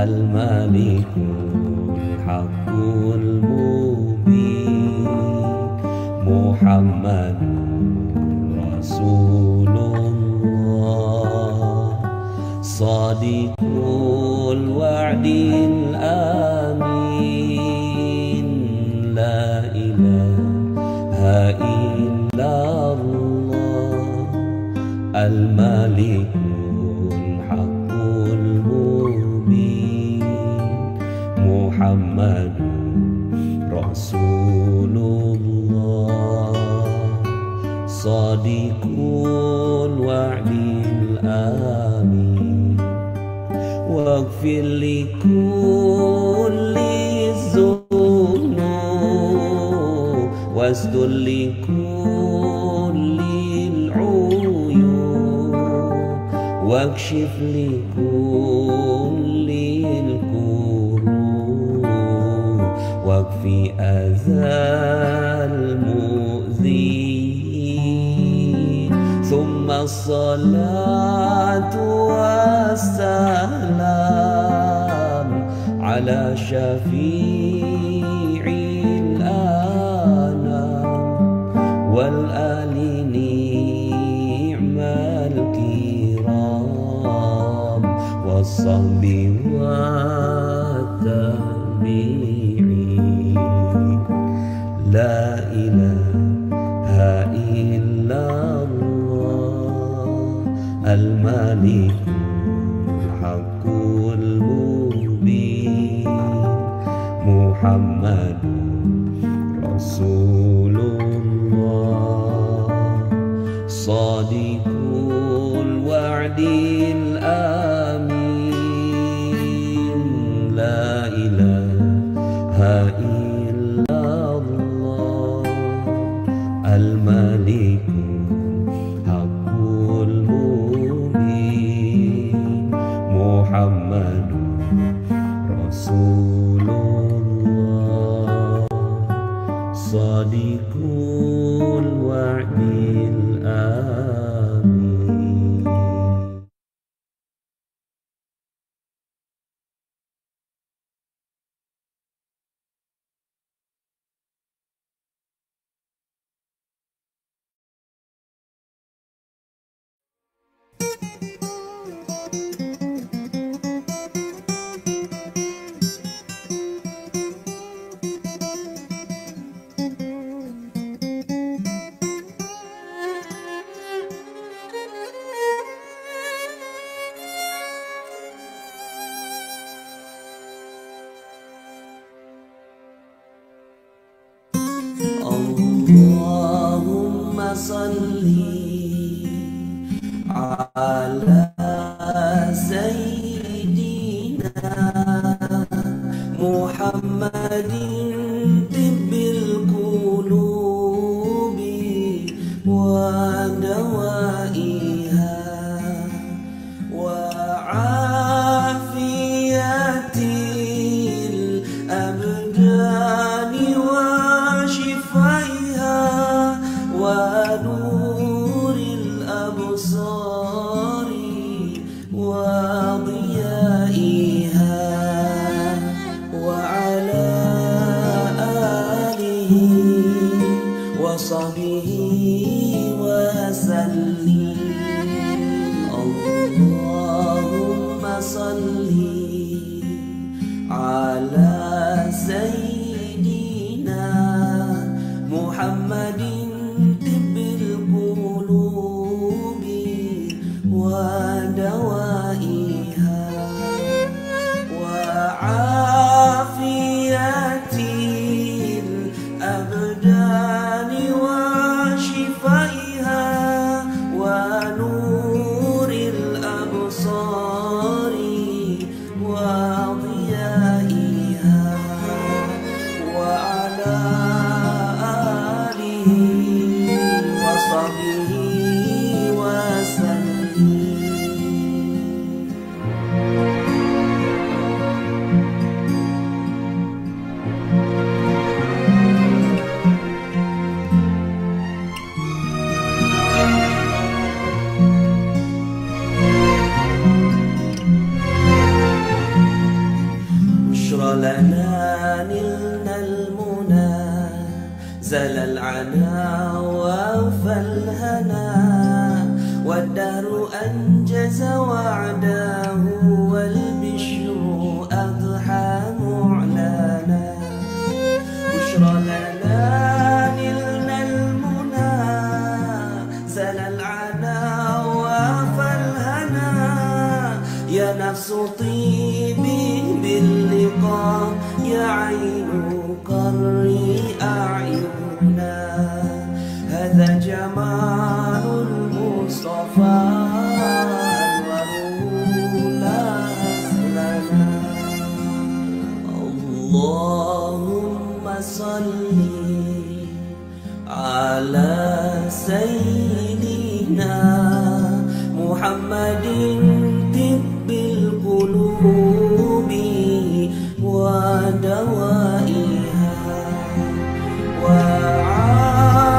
الملك الحق المبين محمد رسول الله صادق الوعد الأمين لا إله إلا الله الملك الحق المبين محمد رسول الله صادق الوعد الآمين واغفر لكل الذنوب واستر لكل العيوب واكشف لكل الكروب واكفي أذى المؤذين ثم الصلاة والسلام على شفيع الأنام والآل نعم الكرام والصحب والتابعين لا إله إلا الله الملك الحق المبين محمد رسول الله صادق الوعد الآمين لا إله إلا الله الملك الحق المبين محمد رسول الله صادق الوعد الآمين. Allahumma salli ala sayyidina Muhammadin tibbil qulubi wa dawaiha wa afiyatil abdani wa ونور الأبصار وضيائها وعلى آله وصحبه وسلم اللهم صل على سيدنا محمد ودوائها وعافية الأبدان وشفائها ونور الأبصار وضيائها وعلى آله لنا نلنا المنى زل العنا ووفى الهنا والدهر أنجز وعده والبشر أضحى معلنا بشرى لنا نلنا المنى زل العنا ووفى الهنا يا نفس طيبي باللقاء يا عين قري أعيننا هذا جمال المصطفى أنوره لا أزلنا اللهم صل على سيدنا محمد طب القلوب ودوائها وعافية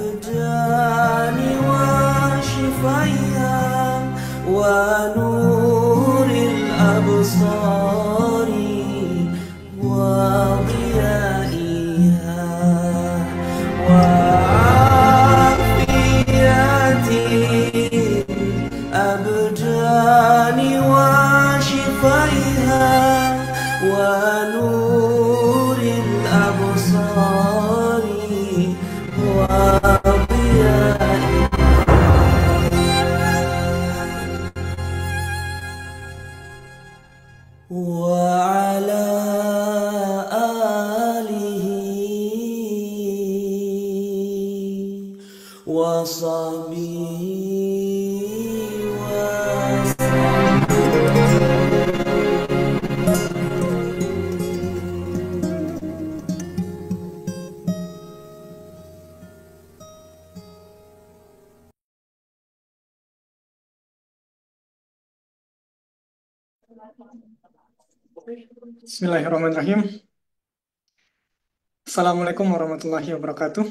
الأبدان وشفائها ونور الأبصار وضيائها وعافية الأبدان وشفائها ونور الأبصار وعلى آله وصحبه Bismillahirrahmanirrahim. Assalamualaikum warahmatullahi wabarakatuh.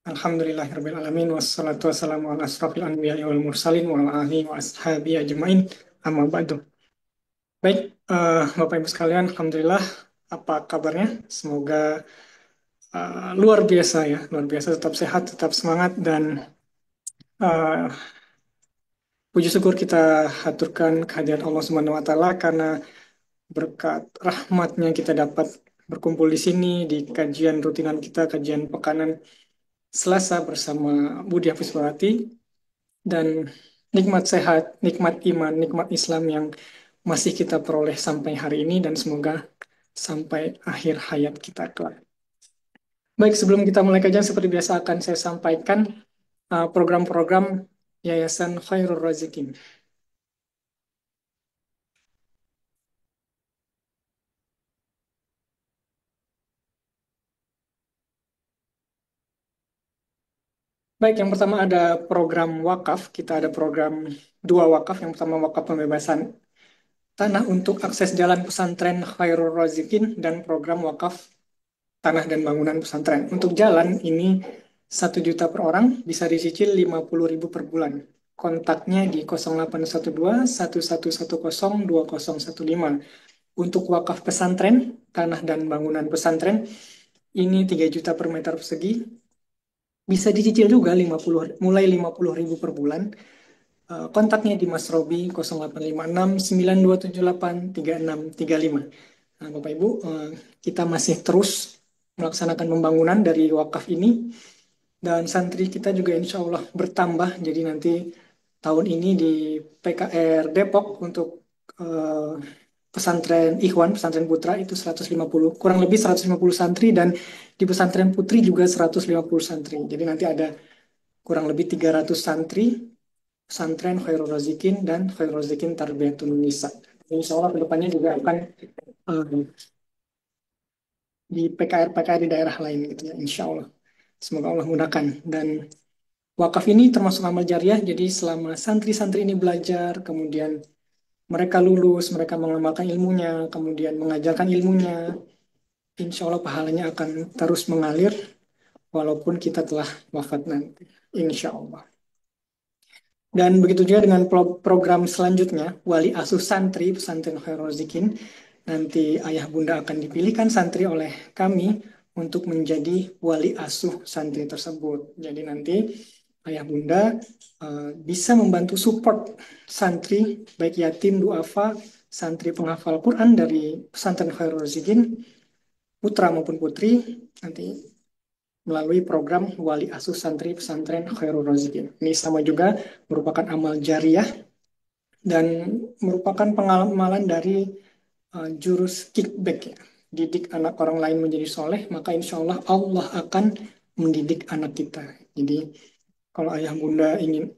Alhamdulillahirabbil alamin wassalatu wassalamu ala asrofil anbiya'i wal mursalin wa ala alihi wa ashabi ajmain. Amma ba'du. Baik, Bapak Ibu sekalian, alhamdulillah, apa kabarnya? Semoga luar biasa ya, luar biasa, tetap sehat, tetap semangat, dan uh, puji syukur kita haturkan kehadiran Allah Subhanahu wa taala karena berkat rahmatnya kita dapat berkumpul di sini di kajian rutinan kita, kajian pekanan Selasa bersama Budi Hafiz Barati, dan nikmat sehat, nikmat iman, nikmat Islam yang masih kita peroleh sampai hari ini dan semoga sampai akhir hayat kita kelak. Baik, sebelum kita mulai kajian seperti biasa akan saya sampaikan program-program Yayasan Khairul Razikin. Baik, yang pertama ada program wakaf. Kita ada program dua wakaf. Yang pertama wakaf pembebasan tanah untuk akses jalan pesantren Khairul Razikin dan program wakaf tanah dan bangunan pesantren. Untuk jalan ini 1 juta per orang, bisa dicicil 50.000 per bulan. Kontaknya di 0812 1110 2015. Untuk wakaf pesantren, tanah dan bangunan pesantren, ini 3 juta per meter persegi. Bisa dicicil juga mulai 50.000 per bulan. Kontaknya di Mas Robi 0856 9278 3635. Nah, Bapak Ibu, kita masih terus melaksanakan pembangunan dari wakaf ini, dan santri kita juga insya Allah bertambah. Jadi nanti tahun ini di PKR Depok untuk pesantren Ikhwan, pesantren Putra itu 150, kurang lebih 150 santri, dan di pesantren Putri juga 150 santri. Jadi nanti ada kurang lebih 300 santri pesantren Khairul Razikin dan Khairul Razikin Tarbiyatun Nisa. Insya Allah kedepannya juga akan di PKR-PKR di daerah lain gitu ya, insya Allah. Semoga Allah mudahkan. Dan wakaf ini termasuk amal jariah, jadi selama santri-santri ini belajar, kemudian mereka lulus, mereka mengamalkan ilmunya, kemudian mengajarkan ilmunya, insya Allah pahalanya akan terus mengalir walaupun kita telah wafat nanti, insya Allah. Dan begitu juga dengan program selanjutnya, Wali Asuh Santri Pesantren Khairul Razikin. Nanti ayah bunda akan dipilihkan santri oleh kami untuk menjadi wali asuh santri tersebut. Jadi nanti ayah bunda bisa membantu support santri, baik yatim, duafa, santri penghafal Quran dari Pesantren Khairul Razikin, putra maupun putri, nanti melalui program Wali Asuh Santri Pesantren Khairul Razikin. Ini sama juga merupakan amal jariah dan merupakan pengamalan dari jurus kickback ya. Didik anak orang lain menjadi soleh, maka insya Allah Allah akan mendidik anak kita. Jadi kalau ayah bunda ingin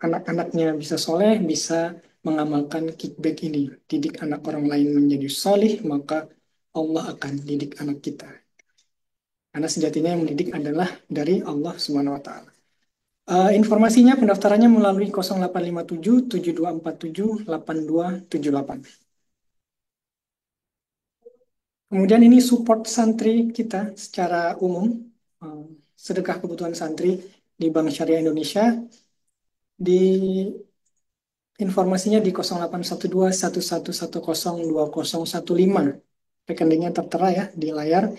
anak-anaknya bisa soleh, bisa mengamalkan kickback ini. Didik anak orang lain menjadi soleh, maka Allah akan didik anak kita. Karena sejatinya yang mendidik adalah dari Allah Subhanahu wa taala. Informasinya pendaftarannya melalui 0857 7247 8278. Kemudian ini support santri kita secara umum, eh, sedekah kebutuhan santri di Bank Syariah Indonesia. Di informasinya di 0812 1110 2015. Rekeningnya tertera ya di layar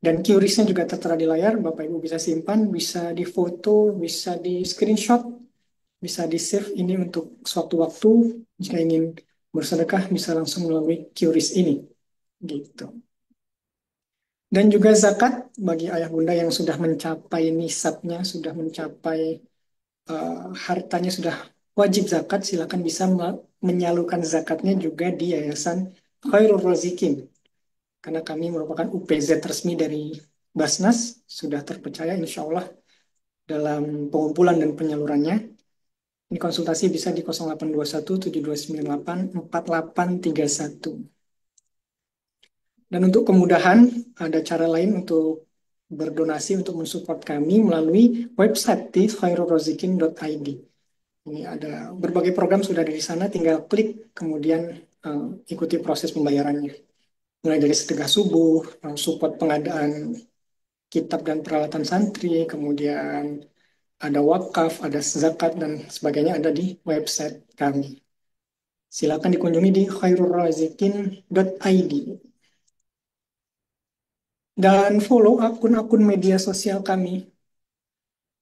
dan QRIS-nya juga tertera di layar. Bapak Ibu bisa simpan, bisa difoto, bisa di screenshot, bisa di save ini untuk suatu waktu jika ingin bersedekah bisa langsung melalui QRIS ini gitu. Dan juga zakat bagi ayah bunda yang sudah mencapai nisabnya, sudah mencapai hartanya sudah wajib zakat, silakan bisa menyalurkan zakatnya juga di Yayasan Khairul Razikin. Karena kami merupakan UPZ resmi dari Basnas, sudah terpercaya insya Allah dalam pengumpulan dan penyalurannya. Ini konsultasi bisa di 0821 7298 4831. Dan untuk kemudahan, ada cara lain untuk berdonasi untuk mensupport kami melalui website di khairulrozikin.id. Ini ada berbagai program sudah ada di sana, tinggal klik kemudian ikuti proses pembayarannya. Mulai dari sedekah subuh, support pengadaan kitab dan peralatan santri, kemudian ada wakaf, ada zakat dan sebagainya ada di website kami. Silakan dikunjungi di khairulrozikin.id dan follow akun-akun media sosial kami.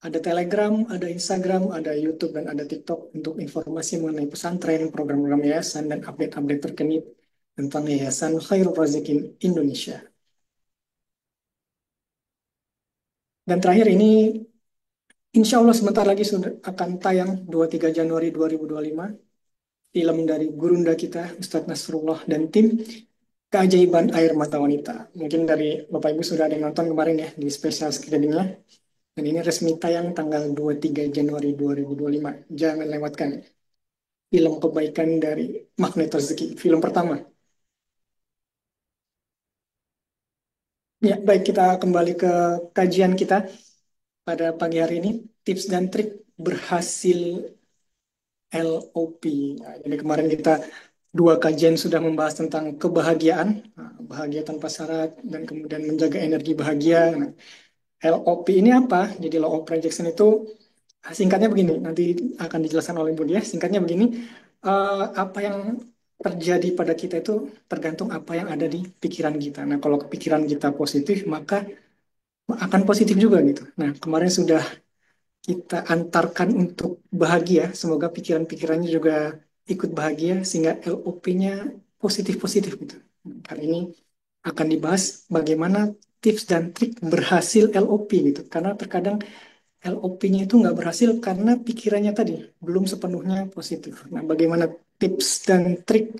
Ada Telegram, ada Instagram, ada YouTube, dan ada TikTok untuk informasi mengenai pesantren, program-program yayasan, dan update-update terkini tentang Yayasan Khairul Razikin Indonesia. Dan terakhir ini, insya Allah sebentar lagi sudah akan tayang 23 Januari 2025, film dari gurunda kita, Ustadz Nasrullah dan tim, Keajaiban Air Mata Wanita. Mungkin dari Bapak Ibu sudah ada yang nonton kemarin ya, di special screeningnya. Dan ini resmi tayang tanggal 23 Januari 2025. Jangan lewatkan film kebaikan dari Magnet Rezeki, film pertama. Ya, baik kita kembali ke kajian kita pada pagi hari ini, tips dan trik berhasil LOP. Nah, jadi kemarin kita dua kajian sudah membahas tentang kebahagiaan, bahagia tanpa syarat, dan kemudian menjaga energi bahagia. Nah, LOP ini apa? Jadi Law of Projection itu singkatnya begini, nanti akan dijelaskan oleh Budi ya. Singkatnya begini, apa yang terjadi pada kita itu tergantung apa yang ada di pikiran kita. Nah, kalau pikiran kita positif, maka akan positif juga gitu. Nah, kemarin sudah kita antarkan untuk bahagia, semoga pikiran-pikirannya juga ikut bahagia sehingga LOP-nya positif-positif gitu. Kali ini akan dibahas bagaimana tips dan trik berhasil LOP gitu. Karena terkadang LOP-nya itu nggak berhasil karena pikirannya tadi belum sepenuhnya positif. Nah, bagaimana tips dan trik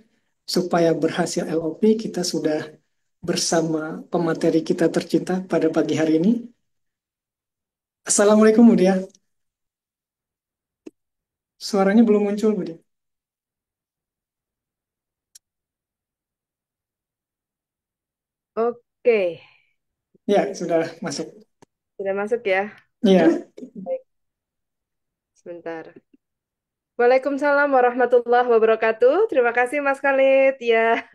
supaya berhasil LOP kita sudah bersama pemateri kita tercinta pada pagi hari ini. Assalamualaikum Budi ya. Suaranya belum muncul Budi. Oke, Ya, sudah masuk. sudah masuk ya. Iya, Baik, sebentar. Waalaikumsalam warahmatullahi wabarakatuh. Terima kasih Mas Khalid. Ya.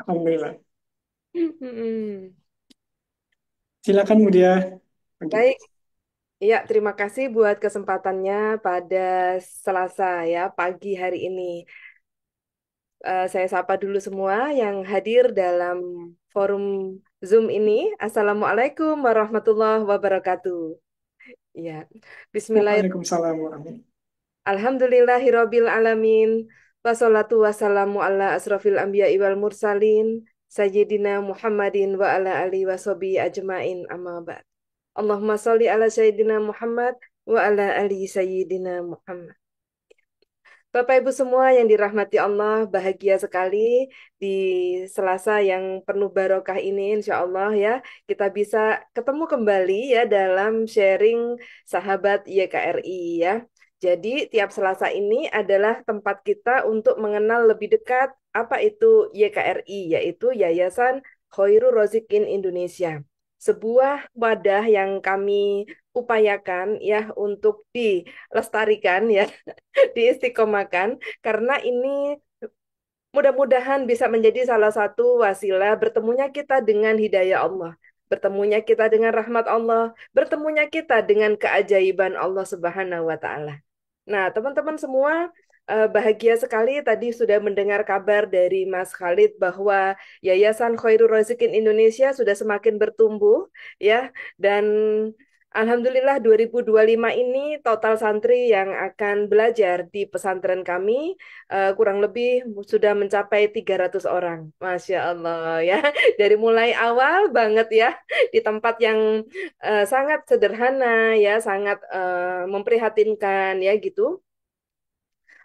Alhamdulillah. Mm-mm. Silakan Budi ya. Oke. Baik, Ya, terima kasih buat kesempatannya pada Selasa ya, pagi hari ini. Saya sapa dulu semua yang hadir dalam forum Zoom ini. Assalamualaikum warahmatullahi wabarakatuh. Ya, Bismillahirrahmanirrahim. Waalaikumsalam warahmatullahi Alhamdulillahirabbil alamin. Wassalatu wassalamu ala asrofil anbiya wal mursalin. Sayyidina Muhammadin wa ala alihi washabihi ajmain amma ba'd. Allahumma sholli ala Sayyidina Muhammad wa ala ali Sayyidina Muhammad. Bapak Ibu semua yang dirahmati Allah, bahagia sekali di Selasa yang penuh barokah ini, insya Allah ya, kita bisa ketemu kembali ya dalam sharing sahabat YKRI ya. Jadi tiap Selasa ini adalah tempat kita untuk mengenal lebih dekat apa itu YKRI, yaitu Yayasan Khairul Rozikin Indonesia. Sebuah wadah yang kami upayakan ya untuk dilestarikan ya, diistiqomahkan karena ini mudah-mudahan bisa menjadi salah satu wasilah bertemunya kita dengan hidayah Allah, bertemunya kita dengan rahmat Allah, bertemunya kita dengan keajaiban Allah Subhanahu wa taala. Nah, teman-teman semua, bahagia sekali tadi sudah mendengar kabar dari Mas Khalid bahwa Yayasan Khairul Razikin Indonesia sudah semakin bertumbuh ya, dan Alhamdulillah 2025 ini total santri yang akan belajar di pesantren kami kurang lebih sudah mencapai 300 orang. Masya Allah ya. Dari mulai awal banget ya di tempat yang sangat sederhana ya, sangat memprihatinkan ya gitu.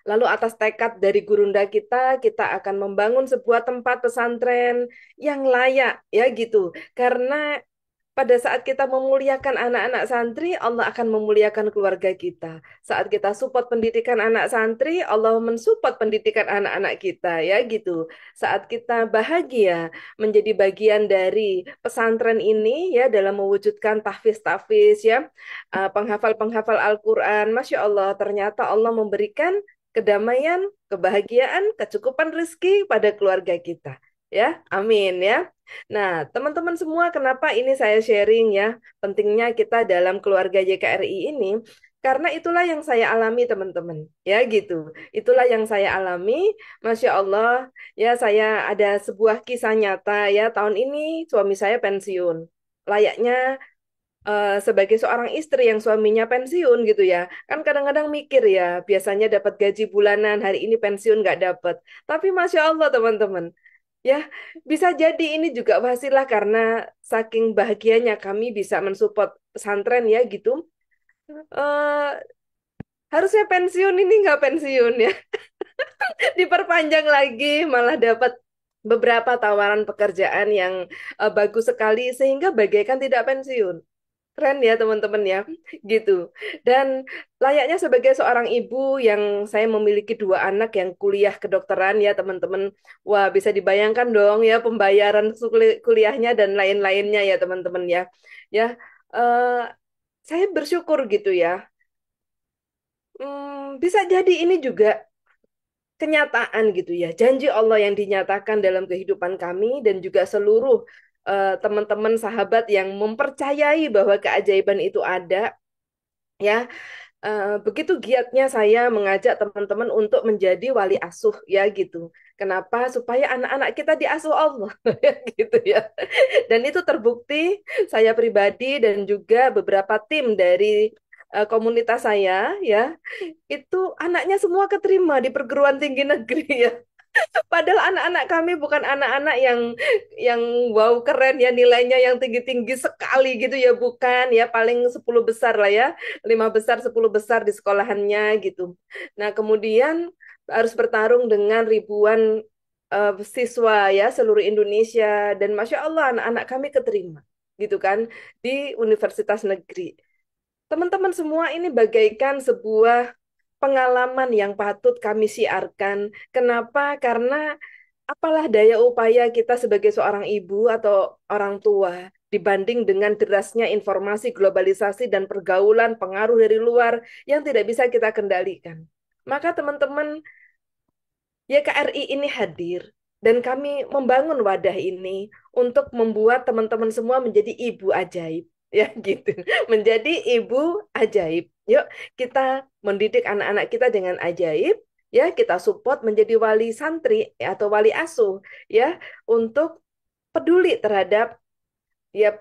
Lalu atas tekad dari gurunda kita, kita akan membangun sebuah tempat pesantren yang layak ya gitu. Karena pada saat kita memuliakan anak-anak santri, Allah akan memuliakan keluarga kita. Saat kita support pendidikan anak santri, Allah mensupport pendidikan anak-anak kita, ya gitu. Saat kita bahagia menjadi bagian dari pesantren ini, ya dalam mewujudkan tahfiz-tahfiz, ya penghafal-penghafal Al-Quran, Masya Allah, ternyata Allah memberikan kedamaian, kebahagiaan, kecukupan rezeki pada keluarga kita. Ya, amin ya. Nah, teman-teman semua, kenapa ini saya sharing ya? Pentingnya kita dalam keluarga YKRI ini, karena itulah yang saya alami, teman-teman. Ya, gitu. Itulah yang saya alami. Masya Allah, ya saya ada sebuah kisah nyata ya. Tahun ini suami saya pensiun. Layaknya sebagai seorang istri yang suaminya pensiun gitu ya. Kan kadang-kadang mikir ya, biasanya dapat gaji bulanan, hari ini pensiun nggak dapat. Tapi Masya Allah, teman-teman. Ya, bisa jadi ini juga wasilah karena saking bahagianya kami bisa mensupport pesantren ya gitu. Eh harusnya pensiun ini nggak pensiun ya, diperpanjang lagi malah dapat beberapa tawaran pekerjaan yang bagus sekali sehingga bagaikan tidak pensiun. Keren ya teman-teman ya, gitu. Dan layaknya sebagai seorang ibu yang saya memiliki dua anak yang kuliah kedokteran ya teman-teman. Wah, bisa dibayangkan dong ya pembayaran kuliahnya dan lain-lainnya ya teman-teman ya. Ya, eh, saya bersyukur gitu ya. Bisa jadi ini juga kenyataan gitu ya. Janji Allah yang dinyatakan dalam kehidupan kami dan juga seluruh teman-teman sahabat yang mempercayai bahwa keajaiban itu ada ya. Begitu giatnya saya mengajak teman-teman untuk menjadi wali asuh ya gitu. Kenapa? Supaya anak-anak kita diasuh Allah ya gitu ya. Dan itu terbukti saya pribadi dan juga beberapa tim dari komunitas saya ya, itu anaknya semua keterima di perguruan tinggi negeri ya. Padahal anak-anak kami bukan anak-anak yang wow keren ya, nilainya yang tinggi-tinggi sekali gitu ya, bukan ya, paling 10 besar lah ya, 5 besar 10 besar di sekolahannya gitu. Nah, kemudian harus bertarung dengan ribuan siswa ya seluruh Indonesia, dan Masya Allah anak-anak kami keterima gitu kan di universitas negeri. Teman-teman semua, ini bagaikan sebuah pengalaman yang patut kami siarkan. Kenapa? Karena apalah daya upaya kita sebagai seorang ibu atau orang tua dibanding dengan derasnya informasi globalisasi dan pergaulan pengaruh dari luar yang tidak bisa kita kendalikan. Maka teman-teman, YKRI ini hadir dan kami membangun wadah ini untuk membuat teman-teman semua menjadi ibu ajaib. ya gitu. Menjadi ibu ajaib. Yuk kita mendidik anak-anak kita dengan ajaib, ya kita support menjadi wali santri atau wali asuh, ya untuk peduli terhadap ya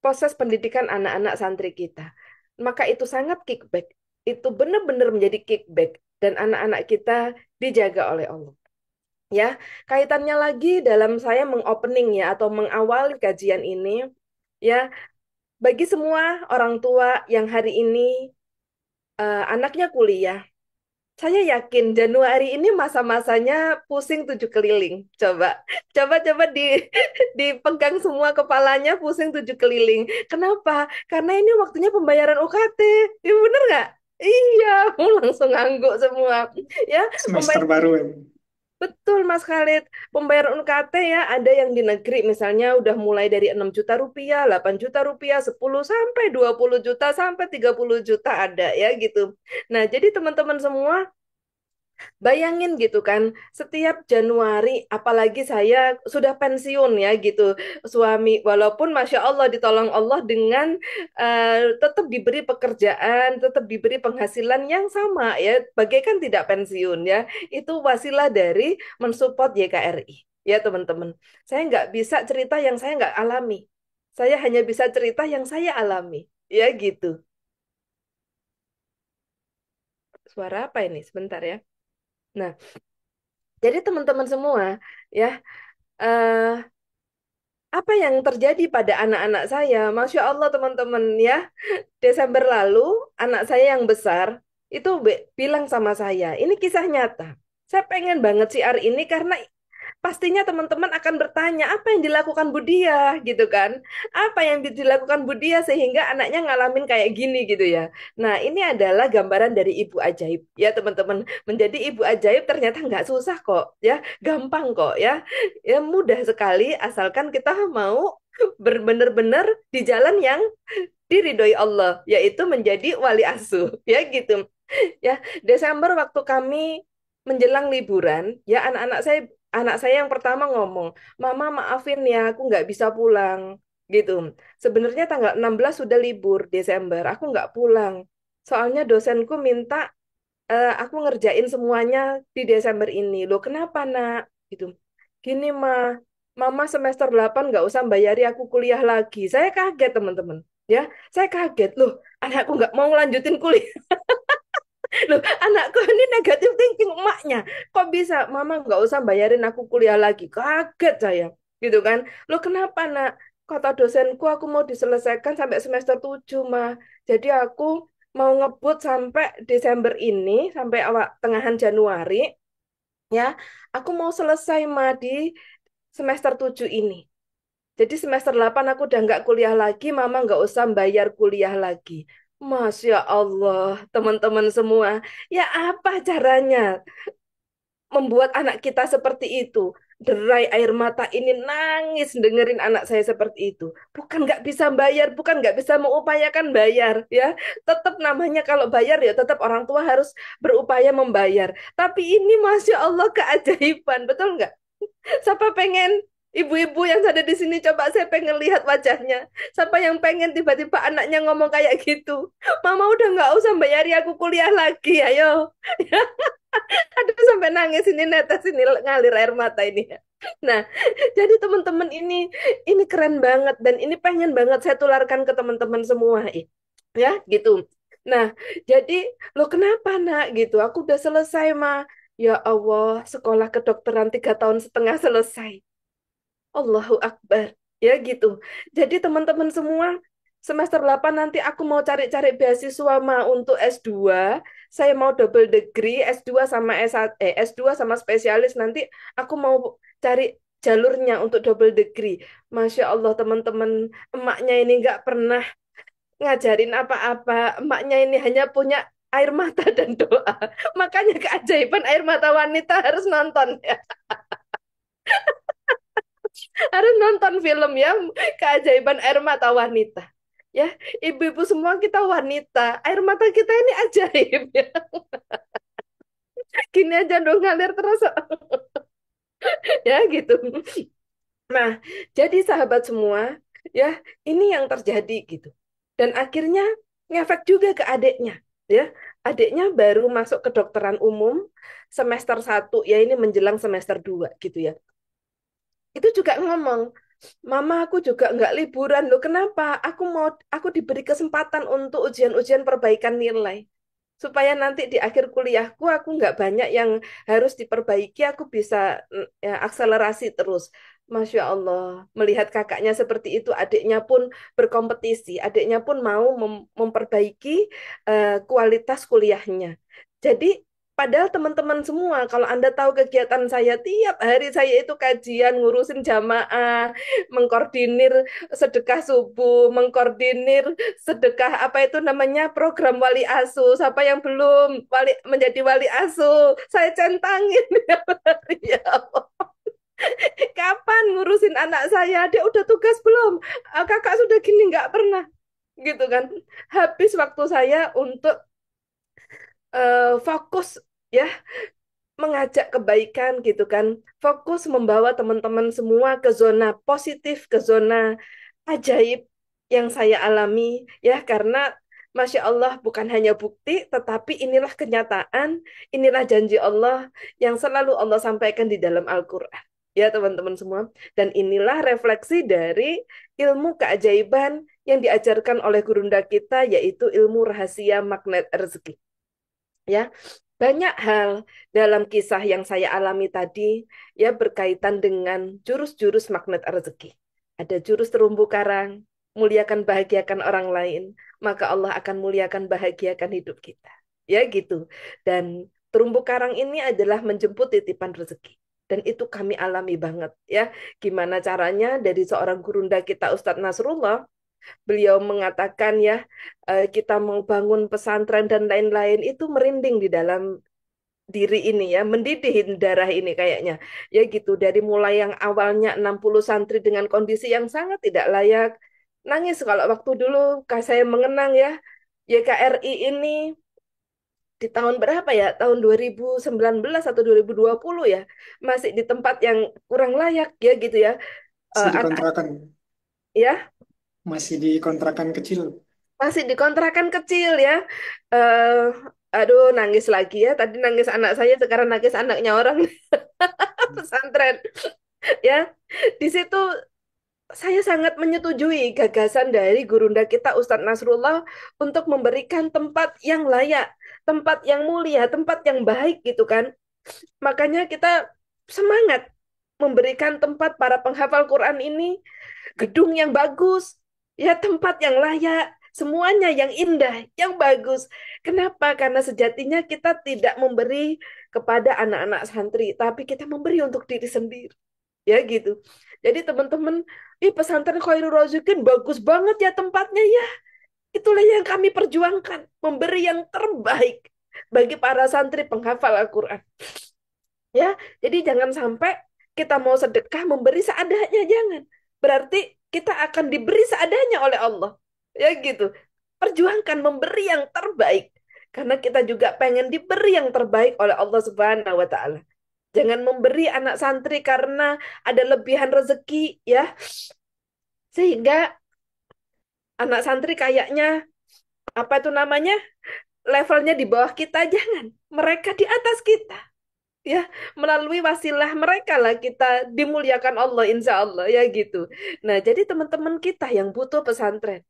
proses pendidikan anak-anak santri kita. Maka itu sangat kickback. Itu benar-benar menjadi kickback dan anak-anak kita dijaga oleh Allah. Ya, kaitannya lagi dalam saya mengopening ya atau mengawali kajian ini, ya bagi semua orang tua yang hari ini anaknya kuliah, saya yakin Januari ini masa-masanya pusing tujuh keliling. Coba di dipegang semua kepalanya pusing tujuh keliling. Kenapa? Karena ini waktunya pembayaran UKT. Ya bener nggak? Iya, langsung ngangguk semua. Ya, Semester baru ya. betul Mas Khalid. Pembayaran UKT ya ada yang di negeri misalnya udah mulai dari 6 juta rupiah, 8 juta rupiah, 10 sampai 20 juta sampai 30 juta ada ya gitu. Nah, jadi teman-teman semua bayangin gitu kan, setiap Januari, apalagi saya sudah pensiun ya gitu, suami, walaupun Masya Allah ditolong Allah dengan tetap diberi pekerjaan, tetap diberi penghasilan yang sama ya, bagaikan tidak pensiun ya, itu wasilah dari mensupport YKRI ya teman-teman. Saya nggak bisa cerita yang saya nggak alami, saya hanya bisa cerita yang saya alami ya gitu. Suara apa ini? Sebentar ya. Nah, jadi teman-teman semua ya. eh apa yang terjadi pada anak-anak saya? Masya Allah teman-teman ya, Desember lalu anak saya yang besar itu bilang sama saya, ini kisah nyata. Saya pengen banget siar ini karena pastinya teman-teman akan bertanya apa yang dilakukan Budia gitu kan? Apa yang dilakukan Budia sehingga anaknya ngalamin kayak gini gitu ya. Nah, ini adalah gambaran dari ibu ajaib ya teman-teman. Menjadi ibu ajaib ternyata nggak susah kok ya, gampang kok ya. Ya mudah sekali asalkan kita mau benar-benar di jalan yang diridhoi Allah, yaitu menjadi wali asuh ya gitu. Ya, Desember waktu kami menjelang liburan, ya anak saya yang pertama ngomong, "Mama maafin ya, aku nggak bisa pulang." Gitu. Sebenarnya tanggal 16 sudah libur Desember, aku nggak pulang. Soalnya dosenku minta aku ngerjain semuanya di Desember ini. Loh, kenapa, Nak? Gitu. Gini, Mama semester 8 nggak usah bayari aku kuliah lagi. Saya kaget, teman-teman. Ya, saya kaget. Loh, anakku nggak mau lanjutin kuliah. Loh, anakku ini negatif thinking emaknya. Kok bisa? Mama nggak usah bayarin aku kuliah lagi. Kaget saya. Gitu kan. Loh, kenapa, Nak? Kata dosenku aku mau diselesaikan sampai semester 7 mah. Jadi aku mau ngebut sampai Desember ini, sampai awal tengahan Januari. Ya, aku mau selesai, mah di semester 7 ini. Jadi semester 8 aku udah nggak kuliah lagi, Mama nggak usah bayar kuliah lagi. Masya Allah, teman-teman semua. Ya apa caranya membuat anak kita seperti itu? Derai air mata ini nangis dengerin anak saya seperti itu. Bukan nggak bisa bayar, bukan nggak bisa mengupayakan bayar, ya. Tetap namanya kalau bayar ya tetap orang tua harus berupaya membayar. Tapi ini Masya Allah keajaiban, betul nggak? Siapa pengen ibu-ibu yang ada di sini coba saya pengen lihat wajahnya. Siapa yang pengen tiba-tiba anaknya ngomong kayak gitu? Mama udah nggak usah bayari aku kuliah lagi, ayo. Aduh sampai nangis ini netes ini ngalir air mata ini. Nah, jadi teman-teman ini keren banget dan ini pengen banget saya tularkan ke teman-teman semua, ya gitu. Nah, jadi lo kenapa nak gitu? Aku udah selesai mah. Ya Allah, sekolah kedokteran 3 tahun setengah selesai. Allahu Akbar. Ya gitu. Jadi teman-teman semua, semester 8 nanti aku mau cari-cari beasiswa untuk S2. Saya mau double degree, S2 sama S2 sama spesialis. Nanti aku mau cari jalurnya untuk double degree. Masya Allah teman-teman, emaknya ini nggak pernah ngajarin apa-apa. Emaknya ini hanya punya air mata dan doa. Makanya keajaiban air mata wanita harus nonton ya. Harus nonton film ya, keajaiban air mata wanita. Ya, ibu-ibu semua kita wanita, air mata kita ini ajaib ya. Gini aja dong ngalir terus ya gitu. Nah, jadi sahabat semua, ya ini yang terjadi gitu. Dan akhirnya ngefek juga ke adiknya, ya. Adiknya baru masuk kedokteran umum semester 1, ya ini menjelang semester 2 gitu ya. Itu juga ngomong, Mama aku juga nggak liburan loh. Kenapa? Aku diberi kesempatan untuk ujian-ujian perbaikan nilai. Supaya nanti di akhir kuliahku aku nggak banyak yang harus diperbaiki, aku bisa ya, akselerasi terus. Masya Allah, melihat kakaknya seperti itu, adiknya pun berkompetisi, adiknya pun mau memperbaiki kualitas kuliahnya. Jadi padahal teman-teman semua, kalau Anda tahu kegiatan saya, tiap hari saya itu kajian, ngurusin jamaah, mengkoordinir sedekah subuh, mengkoordinir sedekah apa itu namanya program wali asuh. Siapa yang belum menjadi wali asuh, saya centangin. Ya Allah. Kapan ngurusin anak saya? Dia udah tugas belum? Kakak sudah gini nggak pernah. Gitu kan. Habis waktu saya untuk fokus ya mengajak kebaikan gitu kan. Fokus membawa teman-teman semua ke zona positif, ke zona ajaib yang saya alami ya karena Masya Allah bukan hanya bukti tetapi inilah kenyataan, inilah janji Allah yang selalu Allah sampaikan di dalam Al-Quran. Ya teman-teman semua. Dan inilah refleksi dari ilmu keajaiban yang diajarkan oleh gurunda kita yaitu ilmu rahasia magnet rezeki. Ya, banyak hal dalam kisah yang saya alami tadi ya berkaitan dengan jurus-jurus magnet rezeki. Ada jurus terumbu karang, muliakan bahagiakan orang lain, maka Allah akan muliakan bahagiakan hidup kita. Ya gitu. Dan terumbu karang ini adalah menjemput titipan rezeki. Dan itu kami alami banget ya. Gimana caranya dari seorang gurunda kita Ustadz Nasrullah, beliau mengatakan ya, kita mau bangun pesantren dan lain-lain itu merinding di dalam diri ini ya, mendidih darah ini kayaknya. Ya gitu, dari mulai yang awalnya 60 santri dengan kondisi yang sangat tidak layak. Nangis kalau waktu dulu saya mengenang ya, YKRI ini di tahun berapa ya? Tahun 2019 atau 2020 ya. Masih di tempat yang kurang layak ya gitu ya. Masih di Anak kontrakan, ya masih di kontrakan kecil. masih di kontrakan kecil ya. eh Aduh, nangis lagi ya. Tadi nangis anak saya, sekarang nangis anaknya orang pesantren. Ya, di situ saya sangat menyetujui gagasan dari gurunda kita Ustadz Nasrullah untuk memberikan tempat yang layak, tempat yang mulia, tempat yang baik gitu kan. Makanya kita semangat memberikan tempat para penghafal Quran ini gedung yang bagus, ya tempat yang layak, semuanya yang indah, yang bagus. Kenapa? Karena sejatinya kita tidak memberi kepada anak-anak santri, tapi kita memberi untuk diri sendiri. Ya gitu. Jadi teman-teman, pesantren Khairul Razikin bagus banget ya tempatnya ya. Itulah yang kami perjuangkan, memberi yang terbaik bagi para santri penghafal Al-Quran. Ya, jadi jangan sampai kita mau sedekah memberi seadanya, jangan. Berarti kita akan diberi seadanya oleh Allah. Ya gitu. Perjuangkan memberi yang terbaik. Karena kita juga pengen diberi yang terbaik oleh Allah Subhanahu wa taala. Jangan memberi anak santri karena ada lebihan rezeki ya. Sehingga anak santri kayaknya apa itu namanya? Levelnya di bawah kita, jangan. Mereka di atas kita. Ya, melalui wasilah mereka lah kita dimuliakan Allah insya Allah ya gitu. Nah, jadi teman-teman kita yang butuh pesantren,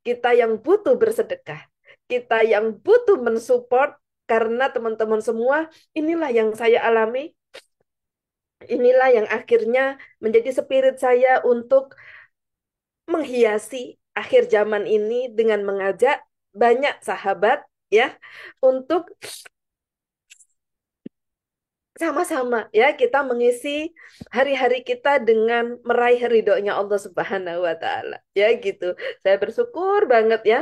kita yang butuh bersedekah, kita yang butuh mensupport karena teman-teman semua inilah yang saya alami, inilah yang akhirnya menjadi spirit saya untuk menghiasi akhir zaman ini dengan mengajak banyak sahabat ya untuk sama-sama ya kita mengisi hari-hari kita dengan meraih ridhonya Allah Subhanahu wa taala. Ya gitu. Saya bersyukur banget ya.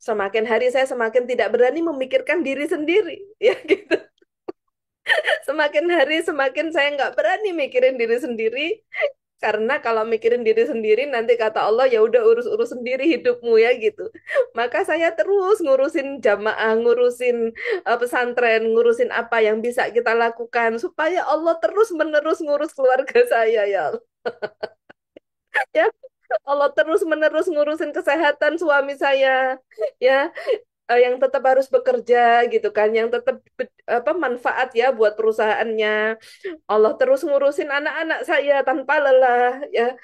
Semakin hari saya semakin tidak berani memikirkan diri sendiri. Ya gitu. Semakin hari semakin saya nggak berani mikirin diri sendiri. Karena kalau mikirin diri sendiri nanti kata Allah ya udah urus-urus sendiri hidupmu ya gitu. Maka saya terus ngurusin jamaah, ngurusin pesantren, ngurusin apa yang bisa kita lakukan supaya Allah terus menerus ngurus keluarga saya ya. Ya, Allah terus-menerus ngurusin kesehatan suami saya, ya, yang tetap harus bekerja gitu kan, yang tetap apa manfaat ya buat perusahaannya. Allah terus ngurusin anak-anak saya tanpa lelah, ya,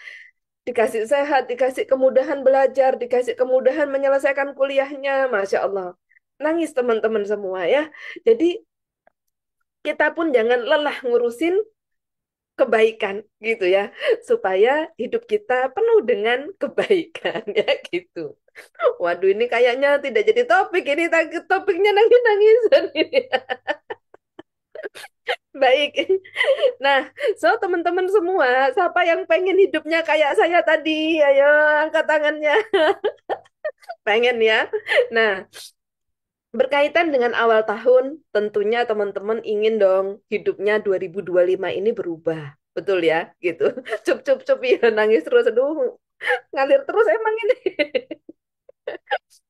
dikasih sehat, dikasih kemudahan belajar, dikasih kemudahan menyelesaikan kuliahnya, Masya Allah. Nangis teman-teman semua ya. Jadi kita pun jangan lelah ngurusin kebaikan gitu ya, supaya hidup kita penuh dengan kebaikan ya gitu. Waduh, ini kayaknya tidak jadi topik ini, topiknya nangis-nangisan ini. Baik. Nah, so teman-teman semua, siapa yang pengen hidupnya kayak saya tadi? Ayo angkat tangannya. Pengen ya? Nah, berkaitan dengan awal tahun, tentunya teman-teman ingin dong hidupnya 2025 ini berubah. Betul ya? Gitu. Cup, cup, cup, ya nangis terus. Aduh, ngalir terus emang ini.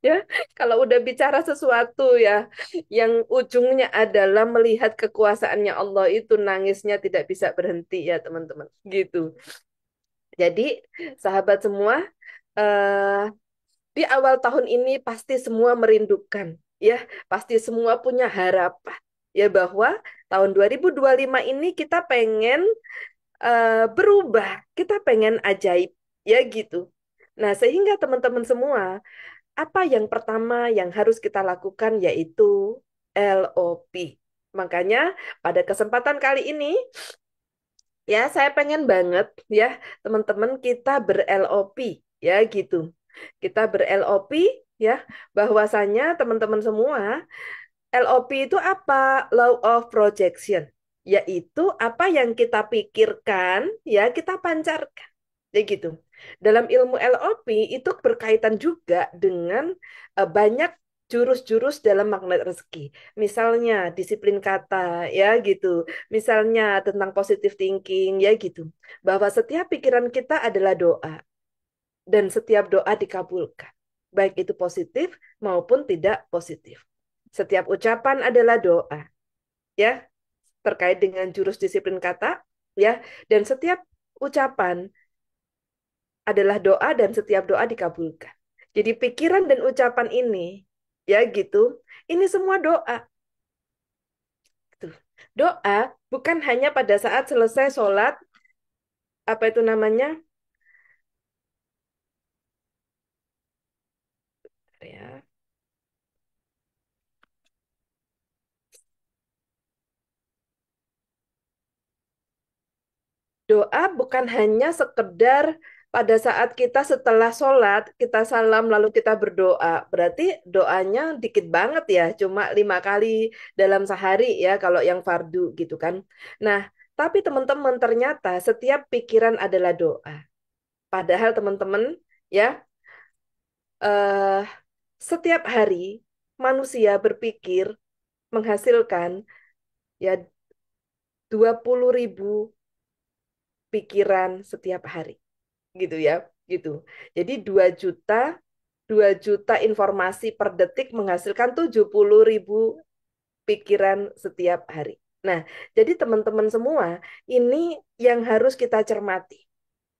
Ya, kalau udah bicara sesuatu ya, yang ujungnya adalah melihat kekuasaannya Allah itu nangisnya tidak bisa berhenti ya teman-teman. Gitu. Jadi, sahabat semua, eh, di awal tahun ini pasti semua merindukan, ya, pasti semua punya harapan, ya bahwa tahun 2025 ini kita pengen berubah, kita pengen ajaib, ya gitu. Nah, sehingga teman-teman semua, apa yang pertama yang harus kita lakukan yaitu LOP. Makanya pada kesempatan kali ini, ya, saya pengen banget ya teman-teman kita ber-LOP ya gitu. Kita ber-LOP ya, bahwasanya teman-teman semua, LOP itu apa? Law of projection, yaitu apa yang kita pikirkan ya kita pancarkan. Ya gitu. Dalam ilmu LOP itu berkaitan juga dengan banyak jurus-jurus dalam magnet rezeki. Misalnya disiplin kata ya gitu. Misalnya tentang positive thinking ya gitu. Bahwa setiap pikiran kita adalah doa dan setiap doa dikabulkan. Baik itu positif maupun tidak positif. Setiap ucapan adalah doa, ya, terkait dengan jurus disiplin kata, ya, dan setiap ucapan adalah doa dan setiap doa dikabulkan. Jadi pikiran dan ucapan ini, ya gitu, ini semua doa. Tuh. Doa bukan hanya pada saat selesai sholat, apa itu namanya, ya, doa bukan hanya sekedar pada saat kita setelah sholat, kita salam lalu kita berdoa. Berarti doanya dikit banget ya, cuma 5 kali dalam sehari ya kalau yang fardu gitu kan. Nah, tapi teman-teman ternyata setiap pikiran adalah doa. Padahal teman-teman ya, eh, setiap hari manusia berpikir menghasilkan ya 20.000 pikiran setiap hari. Gitu ya, gitu. Jadi 2 juta informasi per detik menghasilkan 70.000 pikiran setiap hari. Nah, jadi teman-teman semua, ini yang harus kita cermati.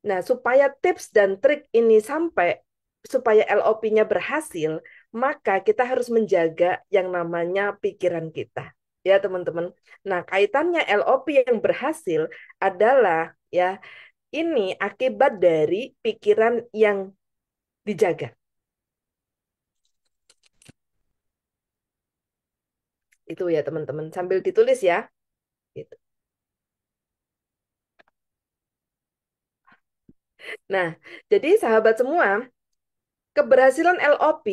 Nah, supaya tips dan trik ini sampai, supaya LOP-nya berhasil, maka kita harus menjaga yang namanya pikiran kita. Ya, teman-teman. Nah, kaitannya LOP yang berhasil adalah ya ini akibat dari pikiran yang dijaga. Itu ya teman-teman. Sambil ditulis ya. Gitu. Nah, jadi sahabat semua, keberhasilan LOP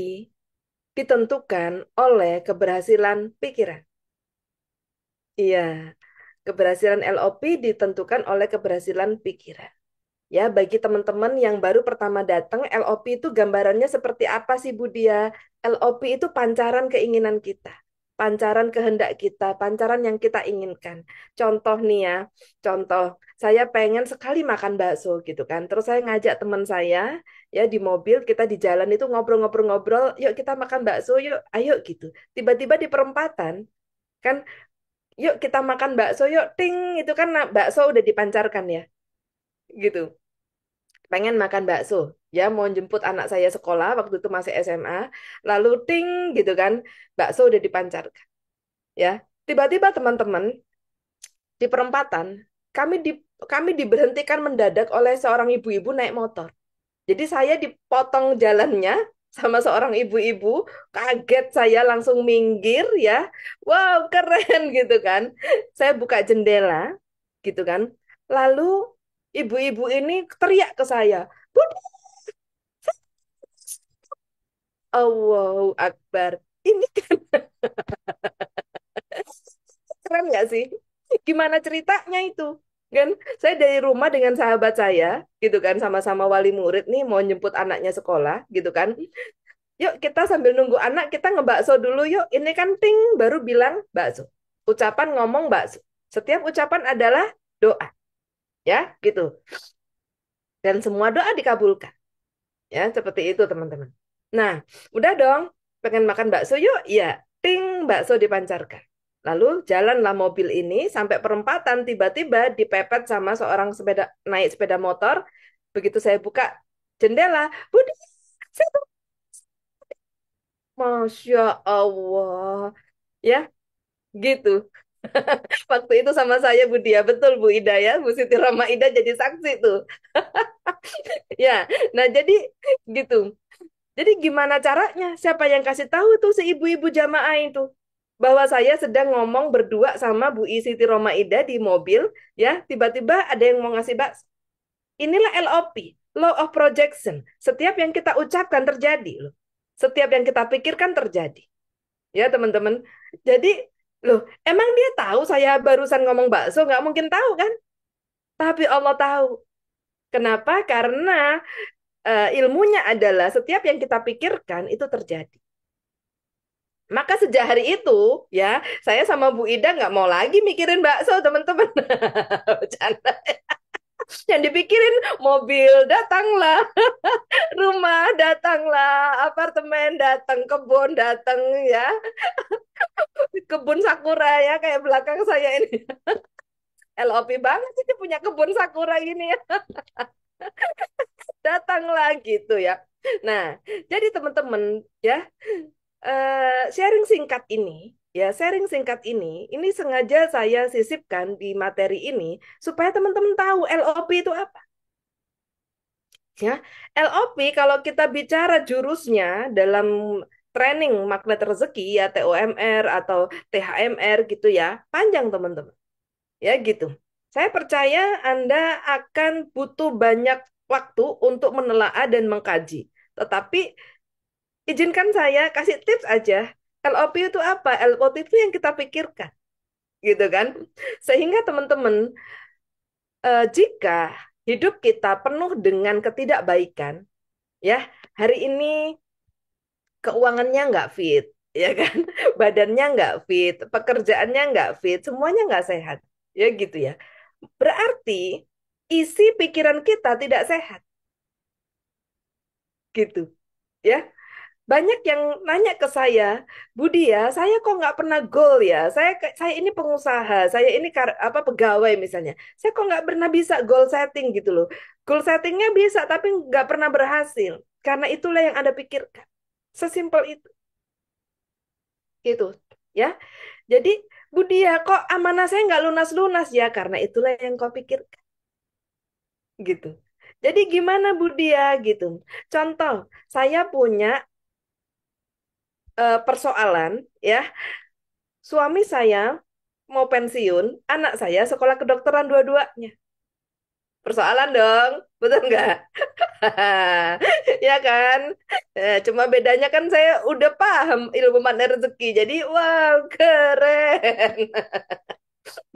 ditentukan oleh keberhasilan pikiran. Iya, keberhasilan LOP ditentukan oleh keberhasilan pikiran. Ya, bagi teman-teman yang baru pertama datang, LOP itu gambarannya seperti apa sih Bu Dia? LOP itu pancaran keinginan kita, pancaran kehendak kita, pancaran yang kita inginkan. Contoh nih ya, contoh, saya pengen sekali makan bakso gitu kan. Terus saya ngajak teman saya, ya di mobil, kita di jalan itu ngobrol-ngobrol-ngobrol, yuk kita makan bakso, yuk, ayo gitu. Tiba-tiba di perempatan, kan, yuk kita makan bakso, yuk, ting, itu kan bakso udah dipancarkan ya, gitu. pengen makan bakso. Ya, mau jemput anak saya sekolah, waktu itu masih SMA. Lalu ting gitu kan, bakso udah dipancarkan. Ya, tiba-tiba teman-teman di perempatan, kami di kami diberhentikan mendadak oleh seorang ibu-ibu naik motor. Jadi saya dipotong jalannya sama seorang ibu-ibu, kaget saya langsung minggir ya. Wow, keren gitu kan. Saya buka jendela gitu kan. Lalu ibu-ibu ini teriak ke saya, "Budi, Allahu Akbar." Ini kan keren nggak sih? Gimana ceritanya itu? Kan saya dari rumah dengan sahabat saya gitu kan, sama-sama wali murid nih mau jemput anaknya sekolah gitu kan. Yuk kita sambil nunggu anak kita ngebakso dulu yuk. Ini kan ting baru bilang bakso. Ucapan ngomong bakso. Setiap ucapan adalah doa, ya gitu. Dan semua doa dikabulkan. Ya, seperti itu teman-teman. Nah, udah dong. Pengen makan bakso yuk? Iya. Ting, bakso dipancarkan. Lalu jalanlah mobil ini sampai perempatan, tiba-tiba dipepet sama seorang naik sepeda motor. Begitu saya buka jendela, Budi, saya tuh, Masya Allah. Ya, gitu. Waktu itu sama saya Bu Dia, betul Bu Ida ya, Bu Siti Rama Ida jadi saksi tuh. Ya, nah jadi gitu. Jadi gimana caranya? Siapa yang kasih tahu tuh si ibu-ibu jamaah itu? Bahwa saya sedang ngomong berdua sama Bu Siti Roma Ida di mobil, ya tiba-tiba ada yang mau ngasih bakso. Inilah LOP, Law of Projection. Setiap yang kita ucapkan terjadi loh. Setiap yang kita pikirkan terjadi. Ya teman-teman. Jadi, loh, emang dia tahu saya barusan ngomong bakso? Nggak mungkin tahu kan? Tapi Allah tahu. Kenapa? Karena ilmunya adalah setiap yang kita pikirkan itu terjadi. Maka sejak hari itu, ya, saya sama Bu Ida nggak mau lagi mikirin bakso, teman-teman. Bercanda. Yang dipikirin mobil datanglah, rumah datanglah, apartemen datang, kebun datang, ya, kebun sakura ya kayak belakang saya ini. LOP banget sih dia punya kebun sakura ini ya. Datanglah gitu ya. Nah, jadi teman-teman ya, sharing singkat ini, ya sharing singkat ini sengaja saya sisipkan di materi ini supaya teman-teman tahu LOP itu apa. Ya, LOP kalau kita bicara jurusnya dalam training magnet rezeki ya TOMR atau THMR gitu ya, panjang teman-teman. Ya gitu. Saya percaya Anda akan butuh banyak waktu untuk menelaah dan mengkaji. Tetapi izinkan saya kasih tips aja. LOP itu apa? LOP itu yang kita pikirkan, gitu kan? Sehingga teman-teman, jika hidup kita penuh dengan ketidakbaikan, ya hari ini keuangannya nggak fit, ya kan? Badannya nggak fit, pekerjaannya nggak fit, semuanya nggak sehat, ya gitu ya. Berarti isi pikiran kita tidak sehat, gitu, ya. Banyak yang nanya ke saya, Budi ya, saya kok nggak pernah goal ya? Saya ini pengusaha, saya ini apa pegawai misalnya. Saya kok nggak pernah bisa goal setting gitu loh. Goal settingnya bisa, tapi nggak pernah berhasil. Karena itulah yang Anda pikirkan. Sesimpel itu, gitu, ya. Jadi, Budi ya, kok amanah saya nggak lunas-lunas ya? Karena itulah yang kau pikirkan, gitu. Jadi gimana Budi ya, gitu. Contoh, saya punya persoalan, ya. Suami saya mau pensiun, anak saya sekolah kedokteran dua-duanya. Persoalan dong, betul nggak? Ya kan? Cuma bedanya kan saya udah paham ilmu makna rezeki. Jadi, wow, keren.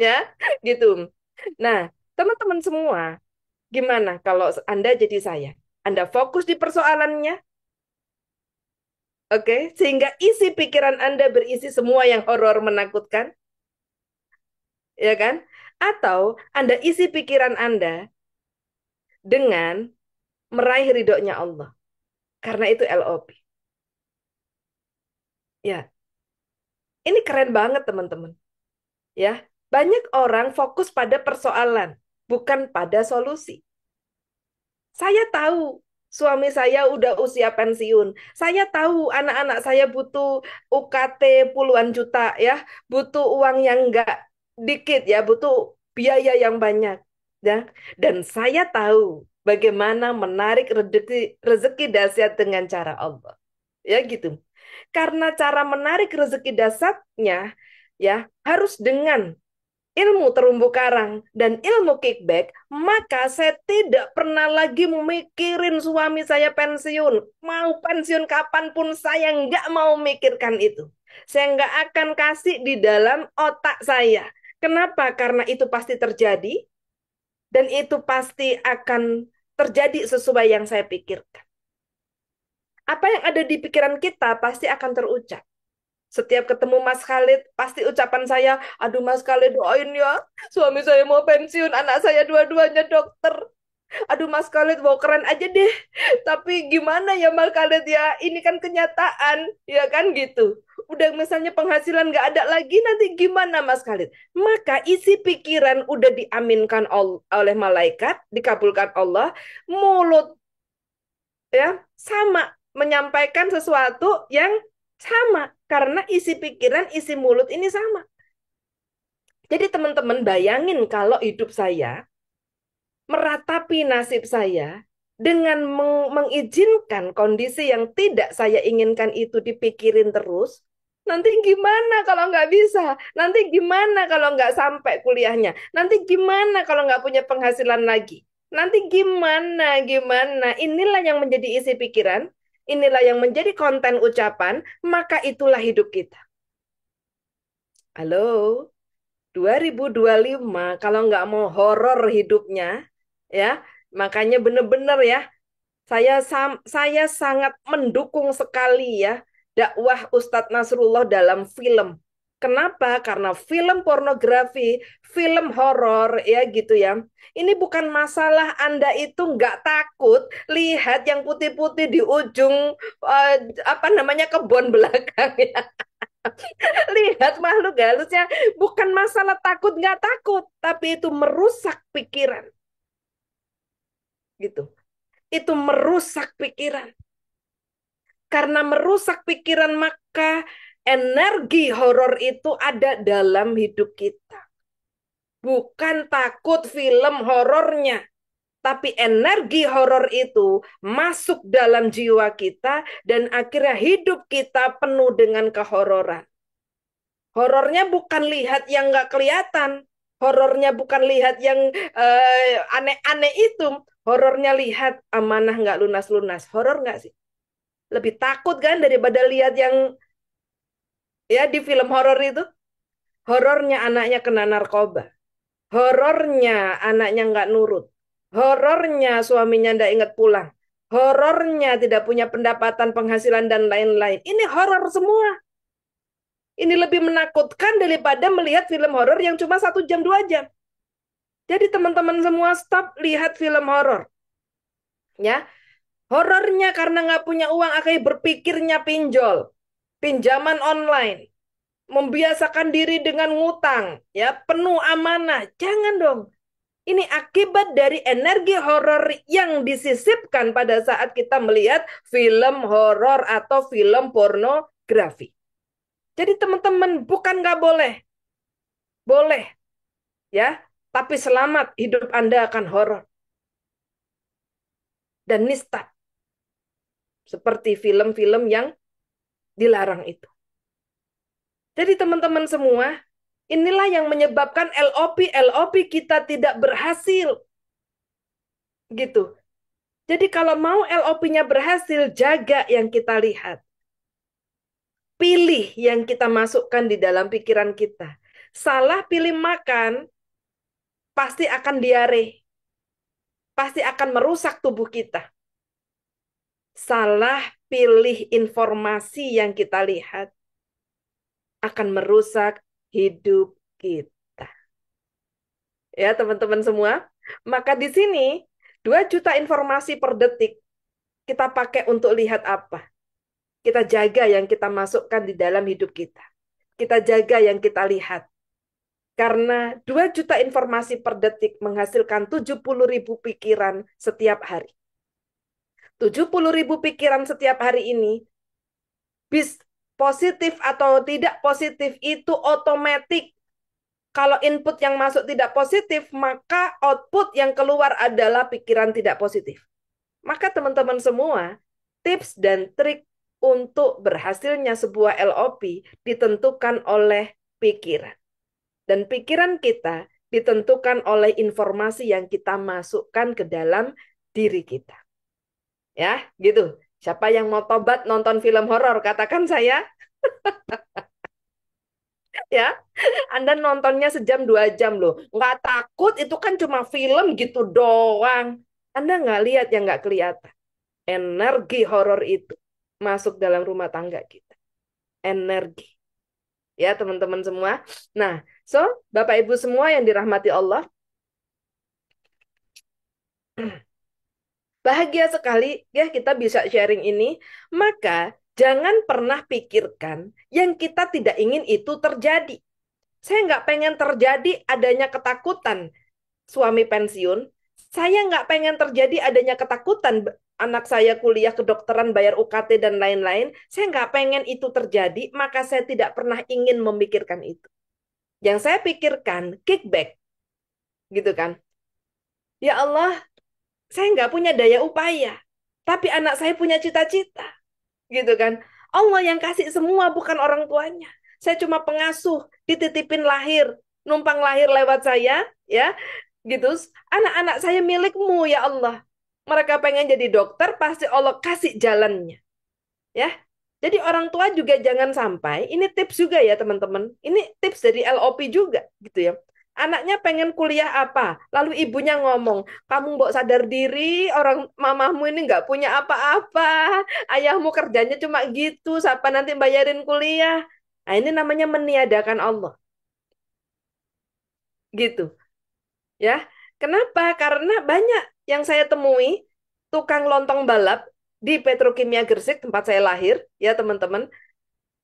Ya, gitu. Nah, teman-teman semua, gimana kalau Anda jadi saya? Anda fokus di persoalannya, oke? Sehingga isi pikiran Anda berisi semua yang horor menakutkan, ya kan? Atau Anda isi pikiran Anda dengan meraih ridhonya Allah. Karena itu LOP. Ya, ini keren banget teman-teman. Ya, banyak orang fokus pada persoalan, bukan pada solusi. Saya tahu suami saya udah usia pensiun. Saya tahu anak-anak saya butuh UKT puluhan juta ya, butuh uang yang enggak dikit ya, butuh biaya yang banyak ya. Dan saya tahu bagaimana menarik rezeki rezeki dahsyat dengan cara Allah. Ya gitu. Karena cara menarik rezeki dahsyatnya ya harus dengan ilmu terumbu karang dan ilmu kickback, maka saya tidak pernah lagi memikirin suami saya pensiun. Mau pensiun kapanpun saya nggak mau mikirkan itu. Saya nggak akan kasih di dalam otak saya. Kenapa? Karena itu pasti terjadi dan itu pasti akan terjadi sesuai yang saya pikirkan. Apa yang ada di pikiran kita pasti akan terucap. Setiap ketemu Mas Khalid, pasti ucapan saya, aduh Mas Khalid doain ya, suami saya mau pensiun, anak saya dua-duanya dokter. Aduh Mas Khalid mau keren aja deh. Tapi gimana ya Mas Khalid ya, ini kan kenyataan, ya kan gitu. Udah misalnya penghasilan nggak ada lagi, nanti gimana Mas Khalid? Maka isi pikiran udah diaminkan oleh malaikat, dikabulkan Allah, mulut ya sama menyampaikan sesuatu yang sama karena isi pikiran, isi mulut ini sama. Jadi teman-teman bayangin kalau hidup saya meratapi nasib saya dengan mengizinkan kondisi yang tidak saya inginkan itu dipikirin terus. Nanti gimana kalau nggak bisa? Nanti gimana kalau nggak sampai kuliahnya? Nanti gimana kalau nggak punya penghasilan lagi? Nanti gimana? Inilah yang menjadi isi pikiran. Inilah yang menjadi konten ucapan. Maka itulah hidup kita. Halo, 2025 kalau nggak mau horor hidupnya, ya makanya benar-benar ya saya sangat mendukung sekali ya dakwah Ustadz Nasrullah dalam film. Kenapa? Karena film pornografi, film horor ya gitu ya. Ini bukan masalah Anda itu nggak takut lihat yang putih-putih di ujung apa namanya kebun belakang ya. Lihat makhluk halusnya bukan masalah takut nggak takut, tapi itu merusak pikiran gitu. Itu merusak pikiran. Karena merusak pikiran maka energi horor itu ada dalam hidup kita. Bukan takut film horornya, tapi energi horor itu masuk dalam jiwa kita dan akhirnya hidup kita penuh dengan kehororan. Horornya bukan lihat yang nggak kelihatan. Horornya bukan lihat yang aneh-aneh itu. Horornya lihat amanah nggak lunas-lunas. Horor nggak sih? Lebih takut kan daripada lihat yang ya di film horor itu. Horornya anaknya kena narkoba. Horornya anaknya nggak nurut. Horornya suaminya nggak ingat pulang. Horornya tidak punya pendapatan, penghasilan, dan lain-lain. Ini horor semua. Ini lebih menakutkan daripada melihat film horor yang cuma 1 jam, 2 jam. Jadi teman-teman semua stop lihat film horor. Ya, horornya karena nggak punya uang akhirnya berpikirnya pinjol, pinjaman online, membiasakan diri dengan ngutang, ya penuh amanah. Jangan dong. Ini akibat dari energi horor yang disisipkan pada saat kita melihat film horor atau film pornografi. Jadi teman-teman bukan nggak boleh, boleh, ya. Tapi selamat hidup Anda akan horor dan nista seperti film-film yang dilarang itu. Jadi teman-teman semua, inilah yang menyebabkan LOP kita tidak berhasil. Gitu. Jadi kalau mau LOP-nya berhasil, jaga yang kita lihat. Pilih yang kita masukkan di dalam pikiran kita. Salah pilih makan, pasti akan diare. Pasti akan merusak tubuh kita. Salah pilih informasi yang kita lihat, akan merusak hidup kita. Ya, teman-teman semua. Maka di sini 2 juta informasi per detik kita pakai untuk lihat apa? Kita jaga yang kita masukkan di dalam hidup kita. Kita jaga yang kita lihat. Karena 2 juta informasi per detik menghasilkan 70.000 pikiran setiap hari. 70.000 pikiran setiap hari ini, positif atau tidak positif itu otomatis. Kalau input yang masuk tidak positif, maka output yang keluar adalah pikiran tidak positif. Maka teman-teman semua, tips dan trik untuk berhasilnya sebuah LOP ditentukan oleh pikiran. Dan pikiran kita ditentukan oleh informasi yang kita masukkan ke dalam diri kita. Ya, gitu. Siapa yang mau tobat nonton film horor, katakan saya. Ya, Anda nontonnya sejam 2 jam loh. Nggak takut, itu kan cuma film gitu doang. Anda nggak lihat yang nggak kelihatan. Energi horor itu masuk dalam rumah tangga kita. Energi. Ya, teman-teman semua. Nah, so, Bapak Ibu semua yang dirahmati Allah, bahagia sekali ya kita bisa sharing ini. Maka, jangan pernah pikirkan yang kita tidak ingin itu terjadi. Saya nggak pengen terjadi adanya ketakutan suami pensiun. Saya nggak pengen terjadi adanya ketakutan anak saya kuliah kedokteran, bayar UKT, dan lain-lain. Saya nggak pengen itu terjadi, maka saya tidak pernah ingin memikirkan itu. Yang saya pikirkan, kickback. Gitu kan. Ya Allah, saya nggak punya daya upaya. Tapi anak saya punya cita-cita. Gitu kan. Allah yang kasih semua, bukan orang tuanya. Saya cuma pengasuh, dititipin lahir, numpang lahir lewat saya, ya, gitu. Anak-anak saya milikmu, ya Allah. Mereka pengen jadi dokter, pasti Allah kasih jalannya, ya. Jadi orang tua juga jangan sampai, ini tips juga ya teman-teman, ini tips dari LOP juga, gitu ya. Anaknya pengen kuliah apa, lalu ibunya ngomong, kamu mbok sadar diri, orang mamamu ini nggak punya apa-apa, ayahmu kerjanya cuma gitu, siapa nanti bayarin kuliah. Nah, ini namanya meniadakan Allah. Gitu. Ya. Kenapa? Karena banyak yang saya temui tukang lontong balap di Petrokimia Gresik tempat saya lahir, ya teman-teman,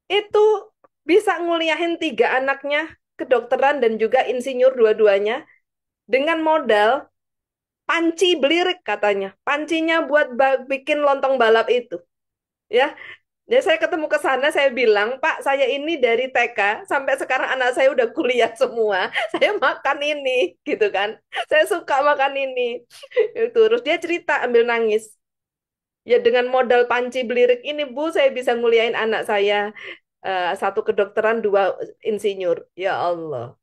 itu bisa nguliahin 3 anaknya kedokteran dan juga insinyur dua-duanya dengan modal panci belirik katanya. Pancinya buat bikin lontong balap itu. Ya, jadi saya ketemu ke sana, saya bilang, Pak, saya ini dari TK sampai sekarang anak saya udah kuliah semua. Saya makan ini, gitu kan. Saya suka makan ini. Terus dia cerita ambil nangis. Ya dengan modal panci belirik ini, Bu, saya bisa nguliain anak saya. Satu kedokteran, 2 insinyur. Ya Allah.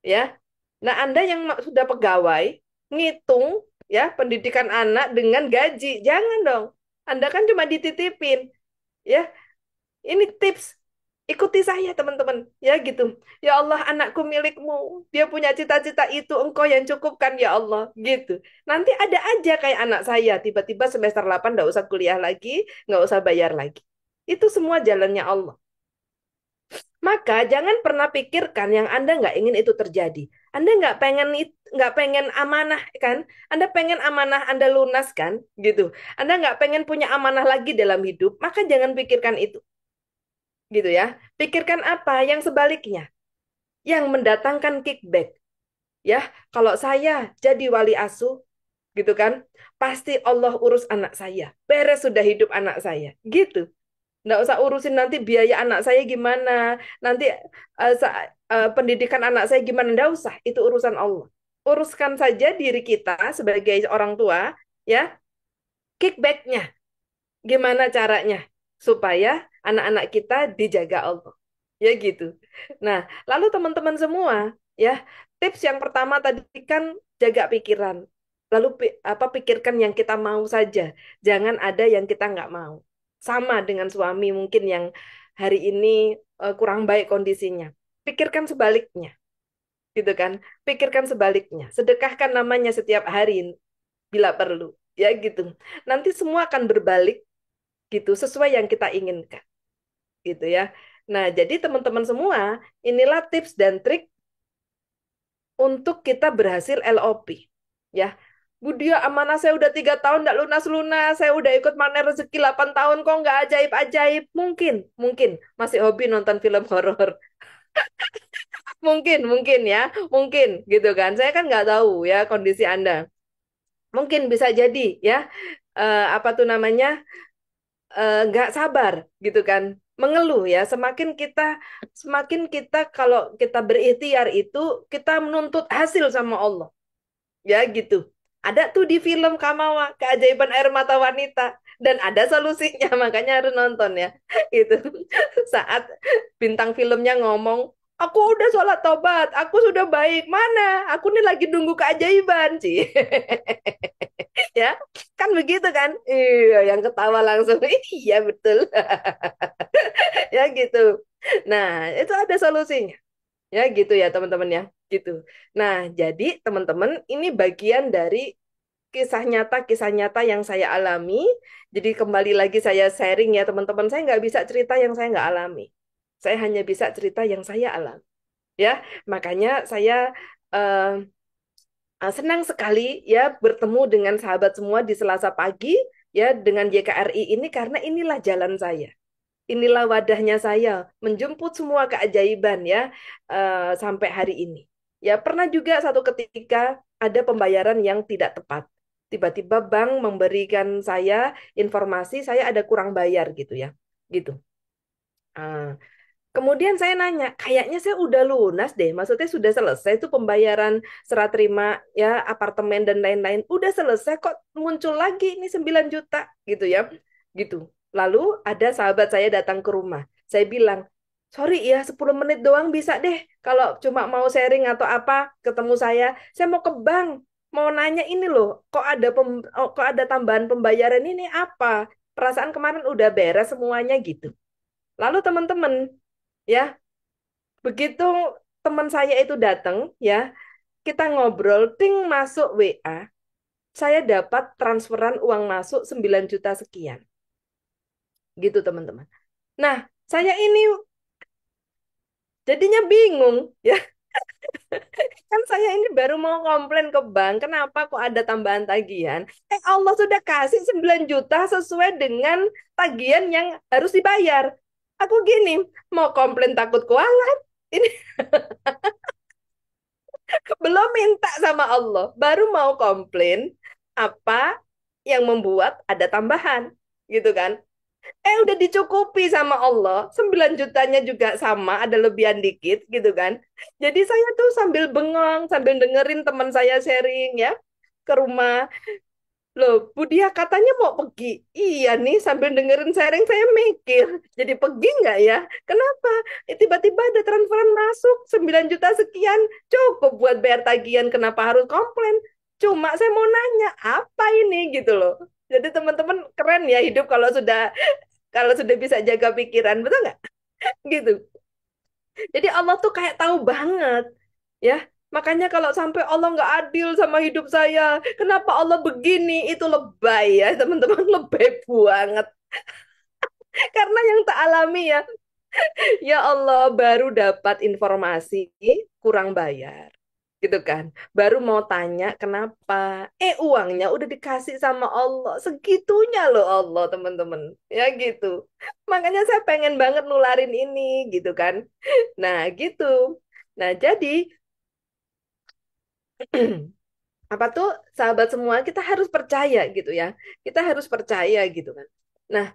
Ya. Nah, Anda yang sudah pegawai, ngitung ya pendidikan anak dengan gaji. Jangan dong. Anda kan cuma dititipin. Ya, ini tips. Ikuti saya, teman-teman. Ya gitu. Ya Allah, anakku milikmu. Dia punya cita-cita itu. Engkau yang cukupkan, ya Allah. Gitu. Nanti ada aja kayak anak saya. Tiba-tiba semester 8 nggak usah kuliah lagi. Nggak usah bayar lagi. Itu semua jalannya Allah. Maka jangan pernah pikirkan yang Anda nggak ingin itu terjadi. Anda nggak pengen amanah kan? Anda pengen amanah Anda lunas kan? Gitu. Anda nggak pengen punya amanah lagi dalam hidup. Maka jangan pikirkan itu. Gitu ya. Pikirkan apa yang sebaliknya, yang mendatangkan kickback. Ya, kalau saya jadi wali asuh, gitu kan, pasti Allah urus anak saya. Beres sudah hidup anak saya. Gitu. Nggak usah urusin nanti biaya anak saya gimana, nanti pendidikan anak saya gimana. Nggak usah, itu urusan Allah. Uruskan saja diri kita sebagai orang tua, ya, kickbacknya. Gimana caranya supaya anak-anak kita dijaga Allah. Ya gitu. Nah, lalu teman-teman semua, ya, tips yang pertama tadi kan jaga pikiran. Lalu pikirkan yang kita mau saja. Jangan ada yang kita nggak mau. Sama dengan suami mungkin yang hari ini kurang baik kondisinya. Pikirkan sebaliknya, gitu kan? Pikirkan sebaliknya. Sedekahkan namanya setiap hari bila perlu. Ya gitu. Nanti semua akan berbalik gitu sesuai yang kita inginkan gitu ya. Nah, jadi teman-teman semua, inilah tips dan trik untuk kita berhasil LOP ya. Budia, amanah saya udah 3 tahun nggak lunas-lunas, saya udah ikut Mana Rezeki 8 tahun kok nggak ajaib-ajaib. Mungkin masih hobi nonton film horor. Mungkin ya, mungkin gitu kan. Saya kan nggak tahu ya kondisi Anda. Mungkin bisa jadi ya. apa tuh namanya, nggak sabar gitu kan, mengeluh ya. Semakin kita kalau kita berikhtiar itu kita menuntut hasil sama Allah. Ya gitu. Ada tuh di film Kamawa, Keajaiban Air Mata Wanita. Dan ada solusinya, makanya harus nonton ya. Itu. Saat bintang filmnya ngomong, aku udah sholat tobat, aku sudah baik. Mana? Aku nih lagi nunggu keajaiban, sih. Ya, kan begitu kan? Iya, yang ketawa langsung. Iya, betul. Ya gitu. Nah, itu ada solusinya. Ya gitu ya teman-teman ya. Gitu. Nah, jadi teman-teman ini bagian dari kisah nyata yang saya alami. Jadi kembali lagi saya sharing ya teman-teman. Saya nggak bisa cerita yang saya nggak alami. Saya hanya bisa cerita yang saya alami. Ya, makanya saya eh, senang sekali ya bertemu dengan sahabat semua di Selasa pagi ya dengan YKRI ini karena inilah jalan saya. Inilah wadahnya saya menjemput semua keajaiban ya sampai hari ini. Ya pernah juga satu ketika ada pembayaran yang tidak tepat. Tiba-tiba bank memberikan saya informasi saya ada kurang bayar gitu ya. Gitu. Ah, kemudian saya nanya, kayaknya saya udah lunas deh. Maksudnya sudah selesai tuh pembayaran serah terima ya apartemen dan lain-lain. Udah selesai kok muncul lagi ini 9 juta gitu ya. Gitu. Lalu ada sahabat saya datang ke rumah. Saya bilang, sorry ya 10 menit doang bisa deh. Kalau cuma mau sharing atau apa ketemu saya mau ke bank. Mau nanya ini loh, kok ada tambahan pembayaran ini apa? Perasaan kemarin udah beres semuanya gitu. Lalu teman-teman, ya, begitu teman saya itu datang, ya, kita ngobrol, ting masuk WA, saya dapat transferan uang masuk 9 juta sekian. Gitu teman-teman. Nah, saya ini jadinya bingung, ya. Kan saya ini baru mau komplain ke bank, kenapa kok ada tambahan tagihan? Allah sudah kasih 9 juta sesuai dengan tagihan yang harus dibayar. Aku gini, mau komplain takut keuangan. Ini belum minta sama Allah, baru mau komplain apa yang membuat ada tambahan, gitu kan? Udah dicukupi sama Allah, 9 jutanya juga sama, ada lebihan dikit, gitu kan? Jadi saya tuh sambil bengong, sambil dengerin teman saya sharing ya ke rumah. Loh, Bu Dia katanya mau pergi. Iya nih, sambil dengerin sharing saya mikir, jadi pergi nggak ya? Kenapa? Tiba-tiba ada transferan masuk 9 juta sekian, cukup buat bayar tagihan, kenapa harus komplain? Cuma saya mau nanya, apa ini gitu loh. Jadi teman-teman keren ya hidup kalau sudah bisa jaga pikiran, betul nggak? Gitu. Jadi Allah tuh kayak tahu banget, ya. Makanya kalau sampai Allah nggak adil sama hidup saya, kenapa Allah begini? Itu lebay ya, teman-teman, lebay banget. Karena yang tak alami ya, ya Allah baru dapat informasi kurang bayar, gitu kan? Baru mau tanya kenapa? Uangnya udah dikasih sama Allah, segitunya loh Allah, teman-teman. Ya gitu. Makanya saya pengen banget nularin ini, gitu kan? Nah, gitu. Nah, jadi apa tuh sahabat semua kita harus percaya gitu ya. Kita harus percaya gitu kan. Nah,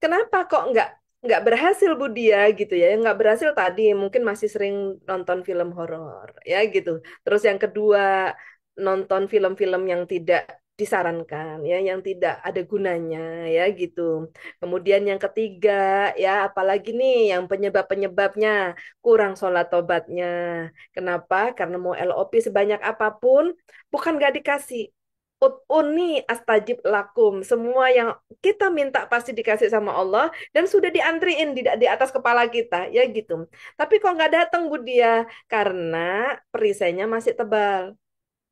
kenapa kok nggak berhasil Bu Dia gitu ya? Yang nggak berhasil tadi mungkin masih sering nonton film horor ya gitu. Terus yang kedua nonton film-film yang tidak disarankan ya, yang tidak ada gunanya ya gitu. Kemudian yang ketiga ya, apalagi nih yang penyebab-penyebabnya kurang sholat tobatnya. Kenapa? Karena mau LOP sebanyak apapun bukan nggak dikasih. Ud'uni astajib lakum. Semua yang kita minta pasti dikasih sama Allah dan sudah diantriin di atas kepala kita, ya gitu. Tapi kok nggak datang Bu Dia? Karena perisainya masih tebal.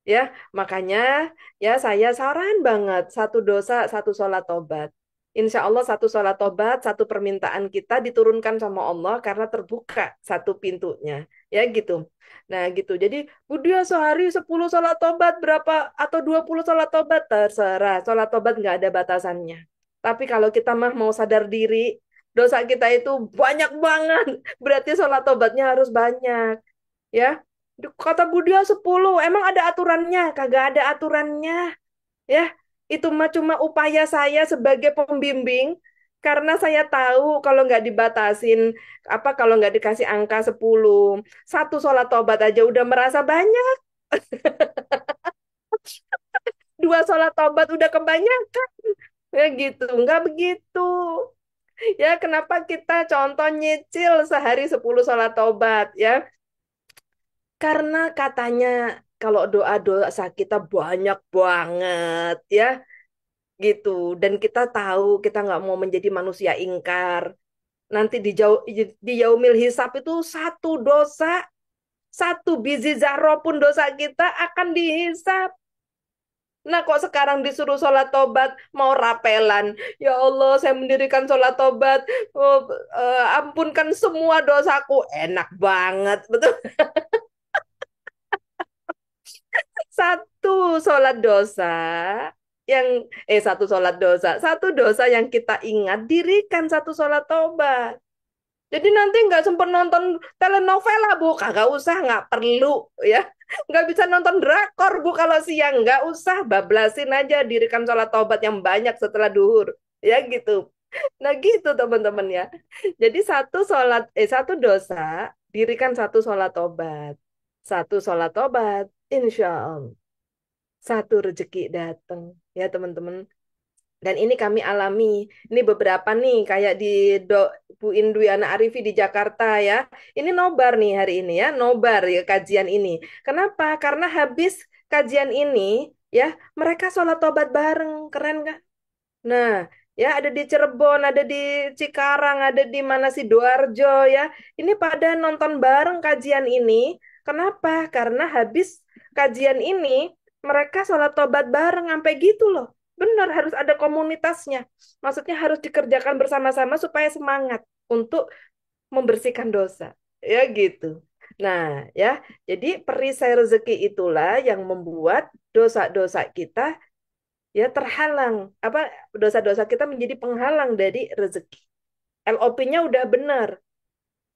Ya, makanya ya saya saran banget satu dosa satu sholat tobat. Insya Allah satu sholat tobat, satu permintaan kita diturunkan sama Allah karena terbuka satu pintunya. Ya gitu. Nah gitu. Jadi Budia sehari 10 sholat tobat berapa atau 20 sholat tobat terserah. Sholat tobat nggak ada batasannya. Tapi kalau kita mah mau sadar diri, dosa kita itu banyak banget. Berarti sholat tobatnya harus banyak. Ya, kata Budia 10, emang ada aturannya? Kagak ada aturannya. Ya, Itu mah cuma upaya saya sebagai pembimbing karena saya tahu kalau nggak dibatasin kalau nggak dikasih angka 10, satu sholat tobat aja udah merasa banyak, dua sholat tobat udah kebanyakan. Ya gitu, nggak begitu. Ya kenapa kita contoh nyicil sehari 10 sholat tobat ya? Karena katanya kalau doa-doa kita banyak banget ya gitu. Dan kita tahu kita nggak mau menjadi manusia ingkar. Nanti di yaumil hisab itu satu dosa, satu biji zarro pun dosa kita akan dihisab. Nah, kok sekarang disuruh sholat tobat, mau rapelan. Ya Allah, saya mendirikan sholat tobat. Oh, ampunkan semua dosaku. Enak banget, betul. Satu sholat dosa yang satu dosa yang kita ingat, dirikan satu sholat tobat. Jadi nanti nggak sempat nonton telenovela, Bu. Kagak usah, nggak perlu ya. Nggak bisa nonton drakor, Bu, kalau siang. Nggak usah, bablasin aja, dirikan sholat tobat yang banyak setelah duhur. Ya gitu. Nah gitu teman-teman ya. Jadi satu dosa, dirikan satu sholat tobat. Satu sholat tobat, insya Allah. Satu rezeki datang. Ya teman-teman. Dan ini kami alami. Ini beberapa nih, kayak di Bu Indriana Arifi di Jakarta ya. Ini nobar nih hari ini ya, nobar ya kajian ini. Kenapa? Karena habis kajian ini ya, mereka sholat tobat bareng. Keren kan? Nah, ya ada di Cirebon, ada di Cikarang, ada di mana sih Sidoarjo ya. Ini pada nonton bareng kajian ini. Kenapa? Karena habis kajian ini mereka sholat tobat bareng sampai gitu loh. Benar harus ada komunitasnya. Maksudnya harus dikerjakan bersama-sama supaya semangat untuk membersihkan dosa. Ya gitu. Nah, ya. Jadi perisai rezeki itulah yang membuat dosa-dosa kita ya terhalang, dosa-dosa kita menjadi penghalang dari rezeki. LOP-nya udah benar,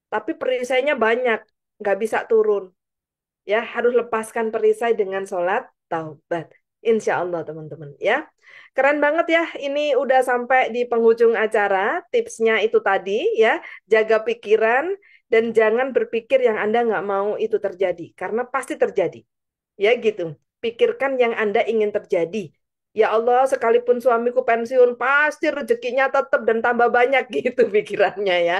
tapi perisainya banyak, nggak bisa turun. Ya harus lepaskan perisai dengan sholat taubat. Insya Allah teman-teman ya. Keren banget ya, ini udah sampai di penghujung acara. Tipsnya itu tadi ya, jaga pikiran dan jangan berpikir yang Anda nggak mau itu terjadi, karena pasti terjadi. Ya gitu. Pikirkan yang Anda ingin terjadi. Ya Allah, sekalipun suamiku pensiun, pasti rezekinya tetap dan tambah banyak gitu pikirannya ya.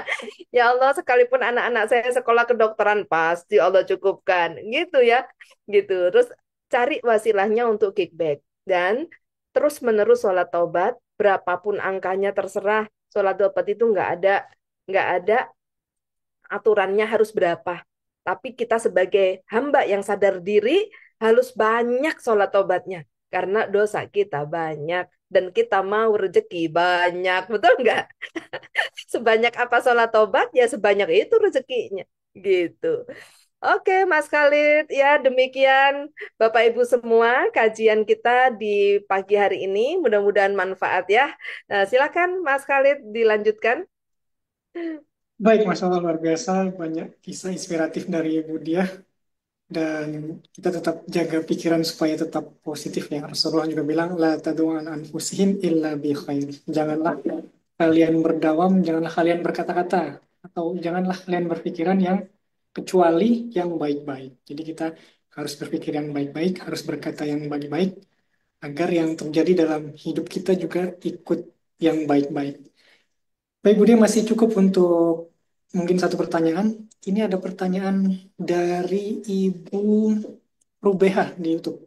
Ya Allah, sekalipun anak-anak saya sekolah kedokteran, pasti Allah cukupkan. Gitu ya. Gitu. Terus cari wasilahnya untuk kickback. Dan terus-menerus sholat taubat, berapapun angkanya terserah. Sholat taubat itu nggak ada aturannya harus berapa. Tapi kita sebagai hamba yang sadar diri harus banyak sholat tobatnya. Karena dosa kita banyak dan kita mau rezeki banyak. Betul nggak? Sebanyak apa sholat tobat, ya sebanyak itu rezekinya. Gitu. Oke, Mas Khalid. Ya, demikian Bapak Ibu semua kajian kita di pagi hari ini. Mudah-mudahan manfaat ya. Nah, silakan Mas Khalid dilanjutkan. Baik, Mas Allah, luar biasa. Banyak kisah inspiratif dari Ibu Diah. Dan kita tetap jaga pikiran supaya tetap positif ya. Rasulullah juga bilang, La tadu'an anfusihim illa bi khair. Janganlah kalian berdawam, janganlah kalian berkata-kata. Atau janganlah kalian berpikiran yang kecuali yang baik-baik. Jadi kita harus berpikir yang baik-baik, harus berkata yang baik-baik, agar yang terjadi dalam hidup kita juga ikut yang baik-baik. Baik, Budi masih cukup untuk mungkin satu pertanyaan. Ini ada pertanyaan dari Ibu Rubeha di YouTube.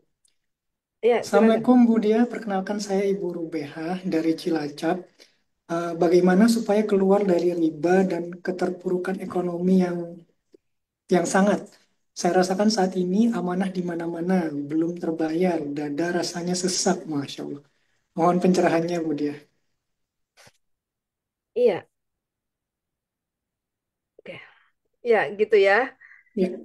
Ya, silakan. Assalamualaikum Bu Dia, perkenalkan saya Ibu Rubeha dari Cilacap. Bagaimana supaya keluar dari riba dan keterpurukan ekonomi yang sangat saya rasakan saat ini, amanah di mana-mana, belum terbayar, dada rasanya sesak, Masya Allah. Mohon pencerahannya Bu Dia. Iya, oke. Ya, gitu ya. Ya,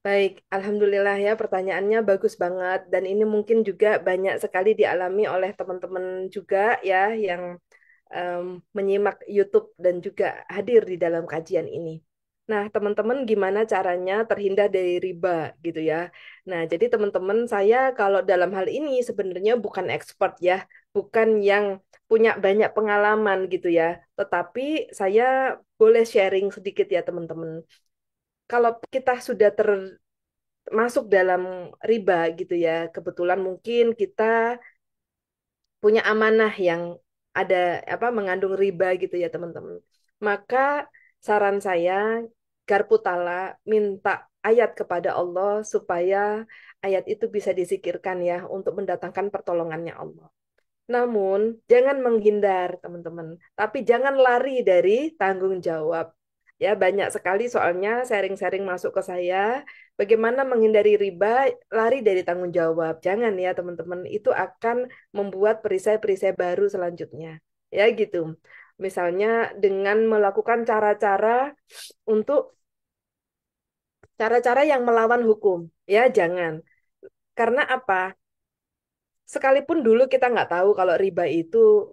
Baik, Alhamdulillah ya pertanyaannya bagus banget dan ini mungkin juga banyak sekali dialami oleh teman-teman juga ya yang menyimak YouTube dan juga hadir di dalam kajian ini. Nah, teman-teman gimana caranya terhindar dari riba gitu ya. Nah, jadi teman-teman saya kalau dalam hal ini sebenarnya bukan expert ya, bukan yang punya banyak pengalaman gitu ya. Tetapi saya boleh sharing sedikit ya teman-teman. Kalau kita sudah termasuk dalam riba gitu ya, kebetulan mungkin kita punya amanah yang ada apa mengandung riba gitu ya teman-teman. Maka saran saya Garputala minta ayat kepada Allah supaya ayat itu bisa disikirkan ya untuk mendatangkan pertolongannya Allah. Namun, jangan menghindar, teman-teman. Tapi jangan lari dari tanggung jawab. Ya, banyak sekali soalnya sharing-sharing masuk ke saya. Bagaimana menghindari riba, lari dari tanggung jawab. Jangan ya, teman-teman. Itu akan membuat perisai-perisai baru selanjutnya. Ya, gitu. Misalnya dengan melakukan cara-cara untuk cara-cara yang melawan hukum. Ya, jangan. Karena apa? Sekalipun dulu kita nggak tahu kalau riba itu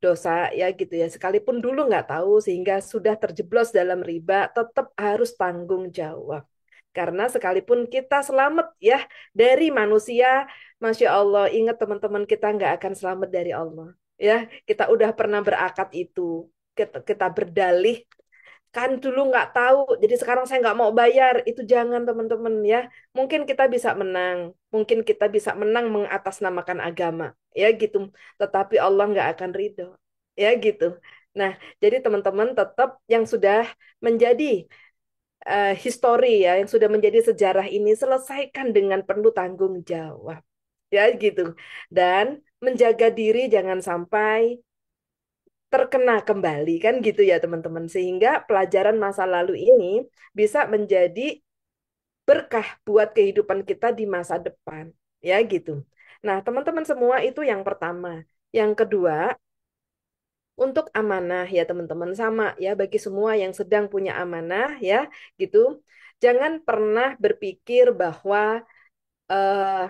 dosa ya gitu ya. Sekalipun dulu nggak tahu sehingga sudah terjeblos dalam riba, tetap harus tanggung jawab. Karena sekalipun kita selamat ya dari manusia, Masya Allah, ingat teman-teman kita nggak akan selamat dari Allah. Ya, kita udah pernah berakad itu. Kita berdalih kan dulu nggak tahu, jadi sekarang saya nggak mau bayar. Itu jangan teman-teman ya. Mungkin kita bisa menang, mungkin kita bisa menang mengatasnamakan agama, ya gitu. Tetapi Allah nggak akan ridho, ya gitu. Nah, jadi teman-teman tetap yang sudah menjadi histori ya, yang sudah menjadi sejarah ini selesaikan dengan penuh tanggung jawab, ya gitu. Dan menjaga diri jangan sampai terkena kembali kan gitu ya teman-teman sehingga pelajaran masa lalu ini bisa menjadi berkah buat kehidupan kita di masa depan ya gitu. Nah, teman-teman semua itu yang pertama. Yang kedua, untuk amanah ya teman-teman sama ya bagi semua yang sedang punya amanah ya gitu. Jangan pernah berpikir bahwa eh,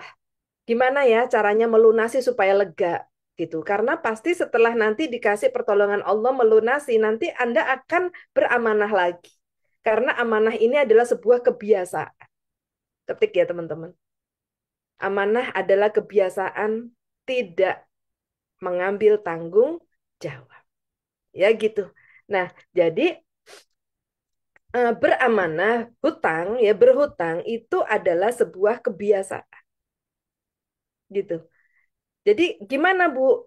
gimana ya caranya melunasi supaya lega gitu. Karena pasti setelah nanti dikasih pertolongan Allah melunasi, nanti Anda akan beramanah lagi. Karena amanah ini adalah sebuah kebiasaan. Ketik ya teman-teman. Amanah adalah kebiasaan tidak mengambil tanggung jawab. Ya gitu. Nah, jadi beramanah hutang ya berhutang itu adalah sebuah kebiasaan gitu. Jadi gimana Bu?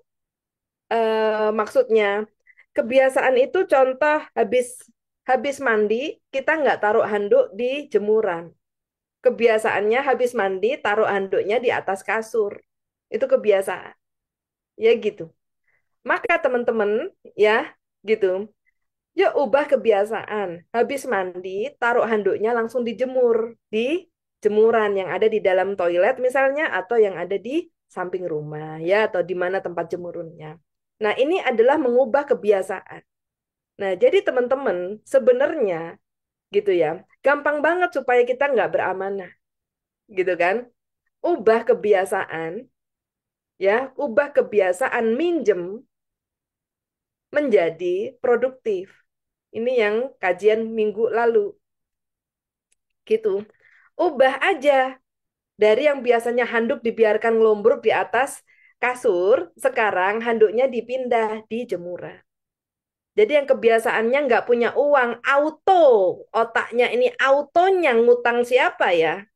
Maksudnya kebiasaan itu contoh habis habis mandi kita nggak taruh handuk di jemuran. Kebiasaannya habis mandi taruh handuknya di atas kasur. Itu kebiasaan. Ya gitu. Maka teman-teman ya gitu. Yuk ubah kebiasaan. Habis mandi taruh handuknya langsung dijemur di jemuran yang ada di dalam toilet misalnya atau yang ada di samping rumah ya atau di mana tempat jemurunnya. Nah, ini adalah mengubah kebiasaan. Nah, jadi teman-teman, sebenarnya gitu ya, gampang banget supaya kita nggak beramanah, gitu kan? Ubah kebiasaan, ya, ubah kebiasaan minjem menjadi produktif. Ini yang kajian minggu lalu, gitu. Ubah aja dari yang biasanya handuk dibiarkan ngelombrok di atas kasur, sekarang handuknya dipindah di jemuran. Jadi yang kebiasaannya nggak punya uang, auto, otaknya ini autonya ngutang siapa ya?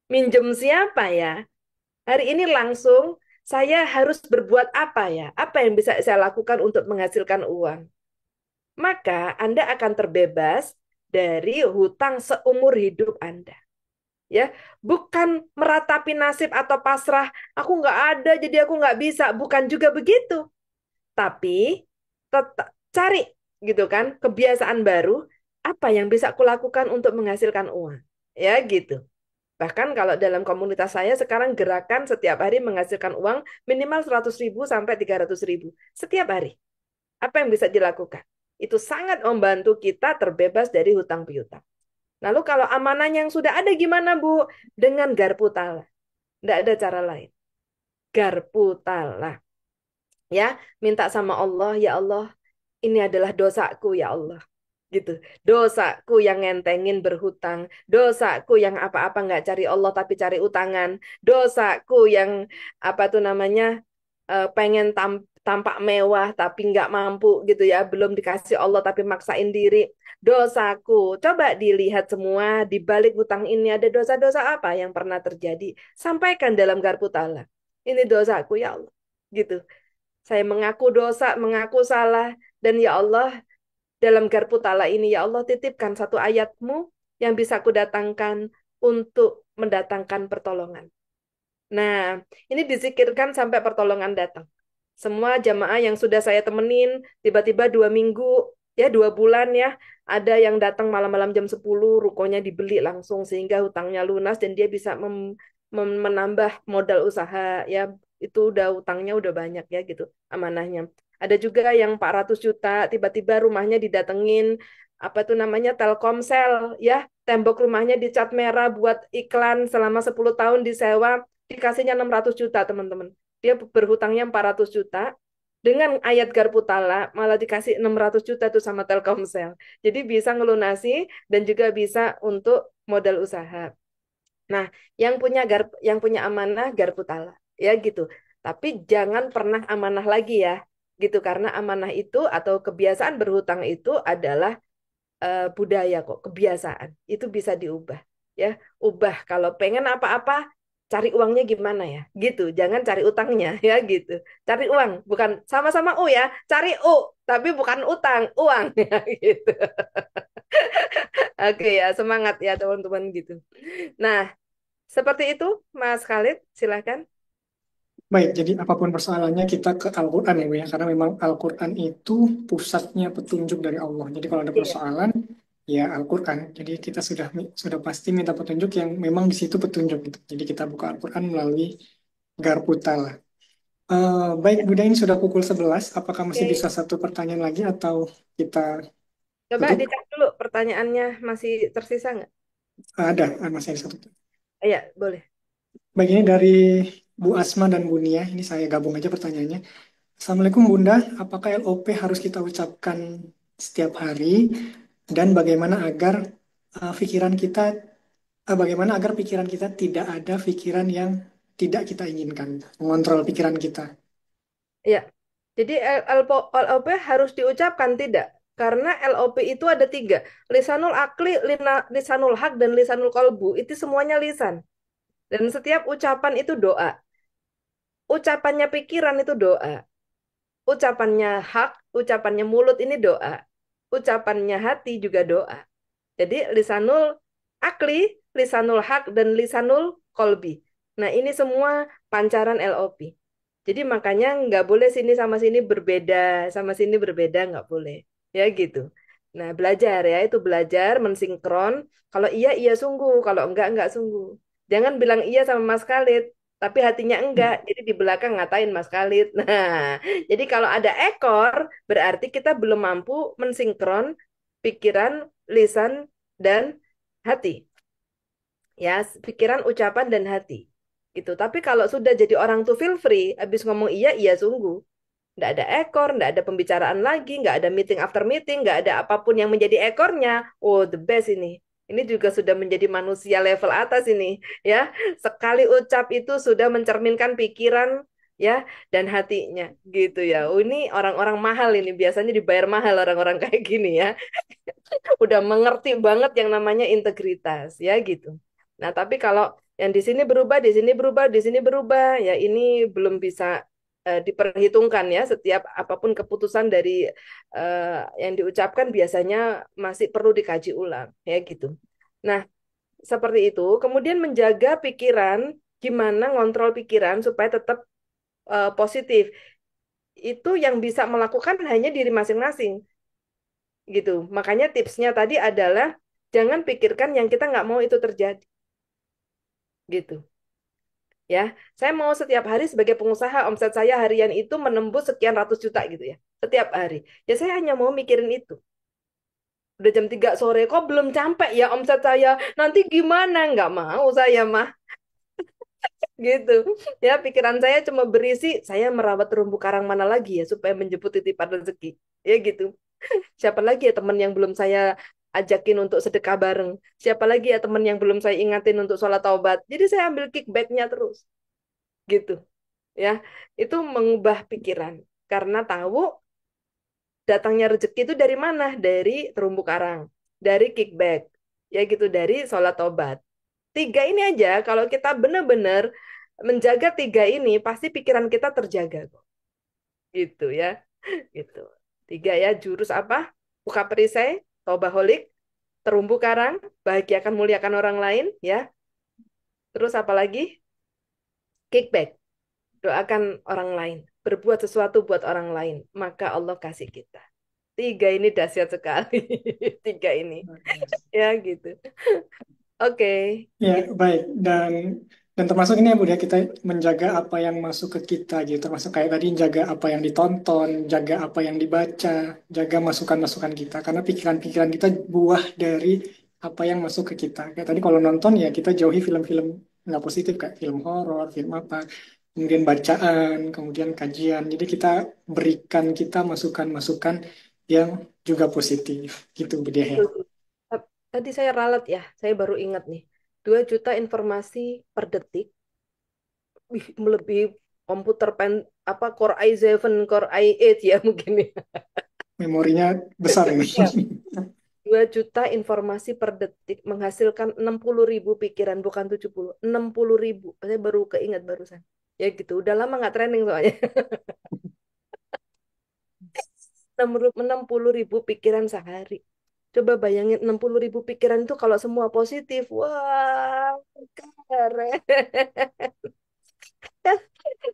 Minjem siapa ya? Hari ini langsung saya harus berbuat apa ya? Apa yang bisa saya lakukan untuk menghasilkan uang? Maka Anda akan terbebas dari hutang seumur hidup Anda. Ya, bukan meratapi nasib atau pasrah. Aku nggak ada, jadi aku nggak bisa. Bukan juga begitu. Tapi tetap cari gitu kan kebiasaan baru apa yang bisa aku lakukan untuk menghasilkan uang ya gitu. Bahkan kalau dalam komunitas saya sekarang gerakan setiap hari menghasilkan uang minimal 100.000 sampai 300.000 setiap hari. Apa yang bisa dilakukan? Itu sangat membantu kita terbebas dari hutang piutang. Lalu kalau amanah yang sudah ada gimana Bu? Dengan garpu tala. Tidak ada cara lain. Garpu tala. Ya, minta sama Allah, ya Allah, ini adalah dosaku ya Allah. gitu. Dosaku yang ngentengin berhutang, dosaku yang apa-apa nggak cari Allah tapi cari utangan, dosaku yang apa tuh namanya pengen tampak mewah tapi nggak mampu gitu ya, belum dikasih Allah tapi maksain diri. Dosaku, coba dilihat semua di balik hutang ini ada dosa-dosa apa yang pernah terjadi. Sampaikan dalam garpu tala. Ini dosaku ya Allah. Gitu. Saya mengaku dosa, mengaku salah, dan ya Allah, dalam garpu tala ini, ya Allah, titipkan satu ayat-Mu yang bisa kudatangkan untuk mendatangkan pertolongan. Nah, ini disikirkan sampai pertolongan datang. Semua jamaah yang sudah saya temenin, tiba-tiba 2 minggu, ya 2 bulan ya, ada yang datang malam-malam jam 10, rukonya dibeli langsung sehingga hutangnya lunas dan dia bisa menambah modal usaha, ya itu udah hutangnya udah banyak ya gitu amanahnya. Ada juga yang 400 juta, tiba-tiba rumahnya didatengin, apa tuh namanya, Telkomsel, ya, tembok rumahnya dicat merah buat iklan selama 10 tahun disewa, dikasihnya 600 juta teman-teman. Dia berhutangnya 400 juta, dengan ayat garpu tala malah dikasih 600 juta tuh sama Telkomsel. Jadi bisa ngelunasi dan juga bisa untuk modal usaha. Nah, yang punya amanah garpu tala, ya gitu. Tapi jangan pernah amanah lagi ya, gitu karena amanah itu atau kebiasaan berhutang itu adalah budaya kok, kebiasaan. Itu bisa diubah, ya. Ubah kalau pengen apa-apa, cari uangnya gimana ya, gitu. Jangan cari utangnya, ya gitu. Cari uang, bukan sama-sama U ya, cari U, tapi bukan utang, uang, ya gitu. Oke ya, semangat ya teman-teman gitu. Nah, seperti itu, Mas Khalid, silakan. Baik, jadi apapun persoalannya kita ke Al-Quran ya Bu ya, karena memang Al-Quran itu pusatnya petunjuk dari Allah. Jadi kalau ada Iya. persoalan, ya Al-Quran. Jadi kita sudah pasti minta petunjuk yang memang di situ petunjuk gitu. Jadi kita buka Al-Quran melalui Garputala. Baik, Buddha ini sudah pukul 11. Apakah masih Oke. bisa satu pertanyaan lagi atau kita Coba tutup? dicek dulu pertanyaannya masih tersisa nggak? Masih ada satu. Iya, boleh. Baik, ini dari Bu Asma dan Bu Nia. Ini saya gabung aja pertanyaannya. Assalamualaikum Bunda, apakah LOP harus kita ucapkan setiap hari dan bagaimana agar pikiran kita tidak ada pikiran yang tidak kita inginkan, mengontrol pikiran kita. Iya. Jadi LOP harus diucapkan tidak? Karena LOP itu ada 3. Lisanul akli, lisanul hak, dan lisanul kolbu. Itu semuanya lisan. Dan setiap ucapan itu doa. Ucapannya pikiran itu doa. Ucapannya hak, ucapannya mulut ini doa. Ucapannya hati juga doa. Jadi lisanul akli, lisanul hak, dan lisanul kolbi. Nah ini semua pancaran LOP. Jadi makanya nggak boleh sini sama sini berbeda, sama sini berbeda nggak boleh. Ya gitu. Nah belajar ya, itu belajar mensinkron. Kalau iya, iya sungguh. Kalau enggak sungguh. Jangan bilang iya sama Mas Khalid, tapi hatinya enggak. Jadi di belakang ngatain Mas Khalid. Nah, jadi kalau ada ekor, berarti kita belum mampu mensinkron pikiran, lisan, dan hati. Ya, pikiran, ucapan, dan hati. Gitu. Tapi kalau sudah jadi orang tuh feel free, habis ngomong iya, iya sungguh. Nggak ada ekor, nggak ada pembicaraan lagi, nggak ada meeting after meeting, nggak ada apapun yang menjadi ekornya. Oh, the best ini. Ini juga sudah menjadi manusia level atas ini, ya. Sekali ucap itu sudah mencerminkan pikiran, ya, dan hatinya, gitu ya. Oh, ini orang-orang mahal ini, biasanya dibayar mahal orang-orang kayak gini ya. Udah mengerti banget yang namanya integritas, ya gitu. Nah, tapi kalau yang di sini berubah, di sini berubah, di sini berubah, ya ini belum bisa diperhitungkan ya. Setiap apapun keputusan dari yang diucapkan biasanya masih perlu dikaji ulang, ya gitu. Nah, seperti itu. Kemudian menjaga pikiran, gimana ngontrol pikiran supaya tetap positif. Itu yang bisa melakukan hanya diri masing-masing gitu. Makanya tipsnya tadi adalah jangan pikirkan yang kita nggak mau itu terjadi gitu. Ya, saya mau setiap hari sebagai pengusaha omset saya harian itu menembus sekian ratus juta gitu ya, setiap hari. Ya saya hanya mau mikirin itu. Udah jam 3 sore kok belum sampai ya omset saya. Nanti gimana? Nggak mau saya mah gitu. Ya pikiran saya cuma berisi saya merawat terumbu karang mana lagi ya supaya menjemput titipan rezeki. Ya gitu. Siapa lagi ya teman yang belum saya ajakin untuk sedekah bareng? Siapa lagi ya teman yang belum saya ingatin untuk sholat taubat? Jadi saya ambil kickbacknya terus, gitu ya. Itu mengubah pikiran karena tahu datangnya rezeki itu dari mana? Dari terumbu karang, dari kickback, ya gitu, dari sholat taubat. Tiga ini aja, kalau kita benar-benar menjaga tiga ini, pasti pikiran kita terjaga kok. Gitu ya, gitu. Tiga ya, jurus apa? Buka perisai, tobaholik, terumbu karang, bahagiakan muliakan orang lain, ya. Terus apa lagi? Kickback, doakan orang lain, berbuat sesuatu buat orang lain, maka Allah kasih kita. Tiga ini dahsyat sekali. Tiga ini. Ya gitu. Oke, Ya, gitu. baik. Dan termasuk ini ya Bu ya, kita menjaga apa yang masuk ke kita gitu. Termasuk kayak tadi jaga apa yang ditonton, jaga apa yang dibaca, jaga masukan-masukan kita. Karena pikiran-pikiran kita buah dari apa yang masuk ke kita. Kayak tadi kalau nonton ya kita jauhi film-film nggak positif kayak film horor, film apa. Kemudian bacaan, kemudian kajian. Jadi kita berikan kita masukan-masukan yang juga positif gitu Bu Dia ya. Tadi saya ralat ya, saya baru ingat nih. 2 juta informasi per detik, wih, melebihi komputer apa Core i7, Core i8 ya mungkin ya. Memorinya besar ini. Ya. 2 juta informasi per detik menghasilkan 60.000 pikiran, bukan 70. 60.000. Saya baru keingat barusan. Ya gitu, udah lama nggak training soalnya. 60.000 pikiran sehari. Coba bayangin 60.000 pikiran itu kalau semua positif. Wah, keren.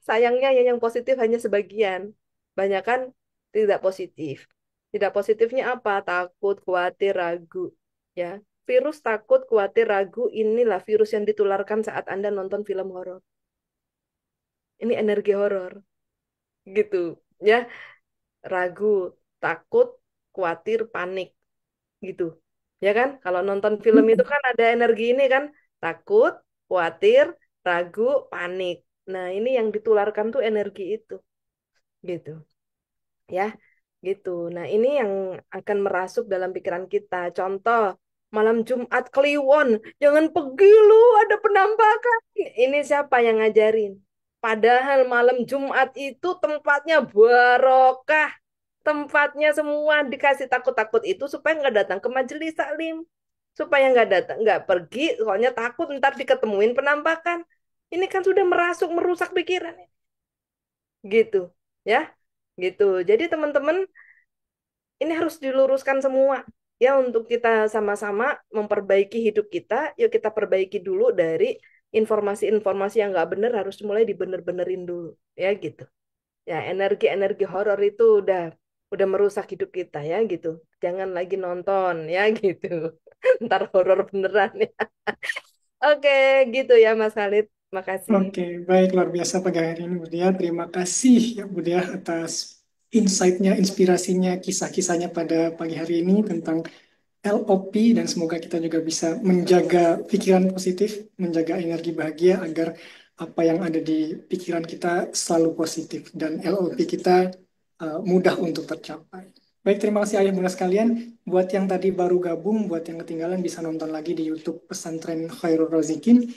Sayangnya ya yang positif hanya sebagian. Banyak kan tidak positif. Tidak positifnya apa? Takut, khawatir, ragu. Ya, virus takut, khawatir, ragu inilah virus yang ditularkan saat Anda nonton film horor. Ini energi horor, gitu. Ya, ragu, takut, khawatir, panik, gitu. Ya kan? Kalau nonton film itu kan ada energi ini kan, takut, khawatir, ragu, panik. Nah, ini yang ditularkan tuh energi itu, gitu. Ya, gitu. Nah, ini yang akan merasuk dalam pikiran kita. Contoh, malam Jumat Kliwon, jangan pergi lu, ada penampakan. Ini siapa yang ngajarin? Padahal malam Jumat itu tempatnya barokah. Tempatnya semua dikasih takut-takut itu supaya nggak datang ke majelis taklim. Supaya nggak datang, nggak pergi, soalnya takut ntar diketemuin penampakan. Ini kan sudah merasuk, merusak pikiran. Gitu, ya. Gitu. Jadi teman-teman, ini harus diluruskan semua ya untuk kita sama-sama memperbaiki hidup kita. Yuk kita perbaiki dulu dari informasi-informasi yang nggak benar harus mulai dibener-benerin dulu ya gitu. Ya energi-energi horor itu udah merusak hidup kita ya gitu. Jangan lagi nonton ya gitu. Ntar horor beneran ya. Oke gitu ya Mas Khalid. Makasih. Oke, baik luar biasa pagi hari ini Budia. Terima kasih ya Budia atas insight-nya, inspirasinya, kisah-kisahnya pada pagi hari ini tentang LOP dan semoga kita juga bisa menjaga pikiran positif, menjaga energi bahagia agar apa yang ada di pikiran kita selalu positif dan LOP kita mudah untuk tercapai. Baik, terima kasih ayah bunda sekalian. Buat yang tadi baru gabung, buat yang ketinggalan bisa nonton lagi di YouTube Pesantren Khairul Rozikin.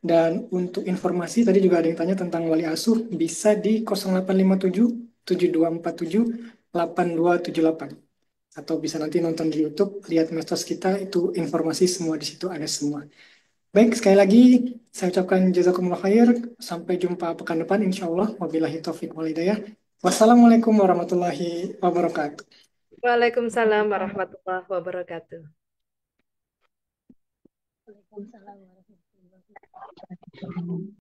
Dan untuk informasi tadi juga ada yang tanya tentang wali asuh bisa di 0857 7247 8278 atau bisa nanti nonton di YouTube, lihat medsos kita itu informasi semua di situ ada semua. Baik, sekali lagi saya ucapkan jazakumullah khair. Sampai jumpa pekan depan insya Allah. Wabillahi taufiq wal hidayah. Wassalamualaikum warahmatullahi wabarakatuh. Waalaikumsalam warahmatullahi wabarakatuh. Waalaikumsalam warahmatullahi wabarakatuh.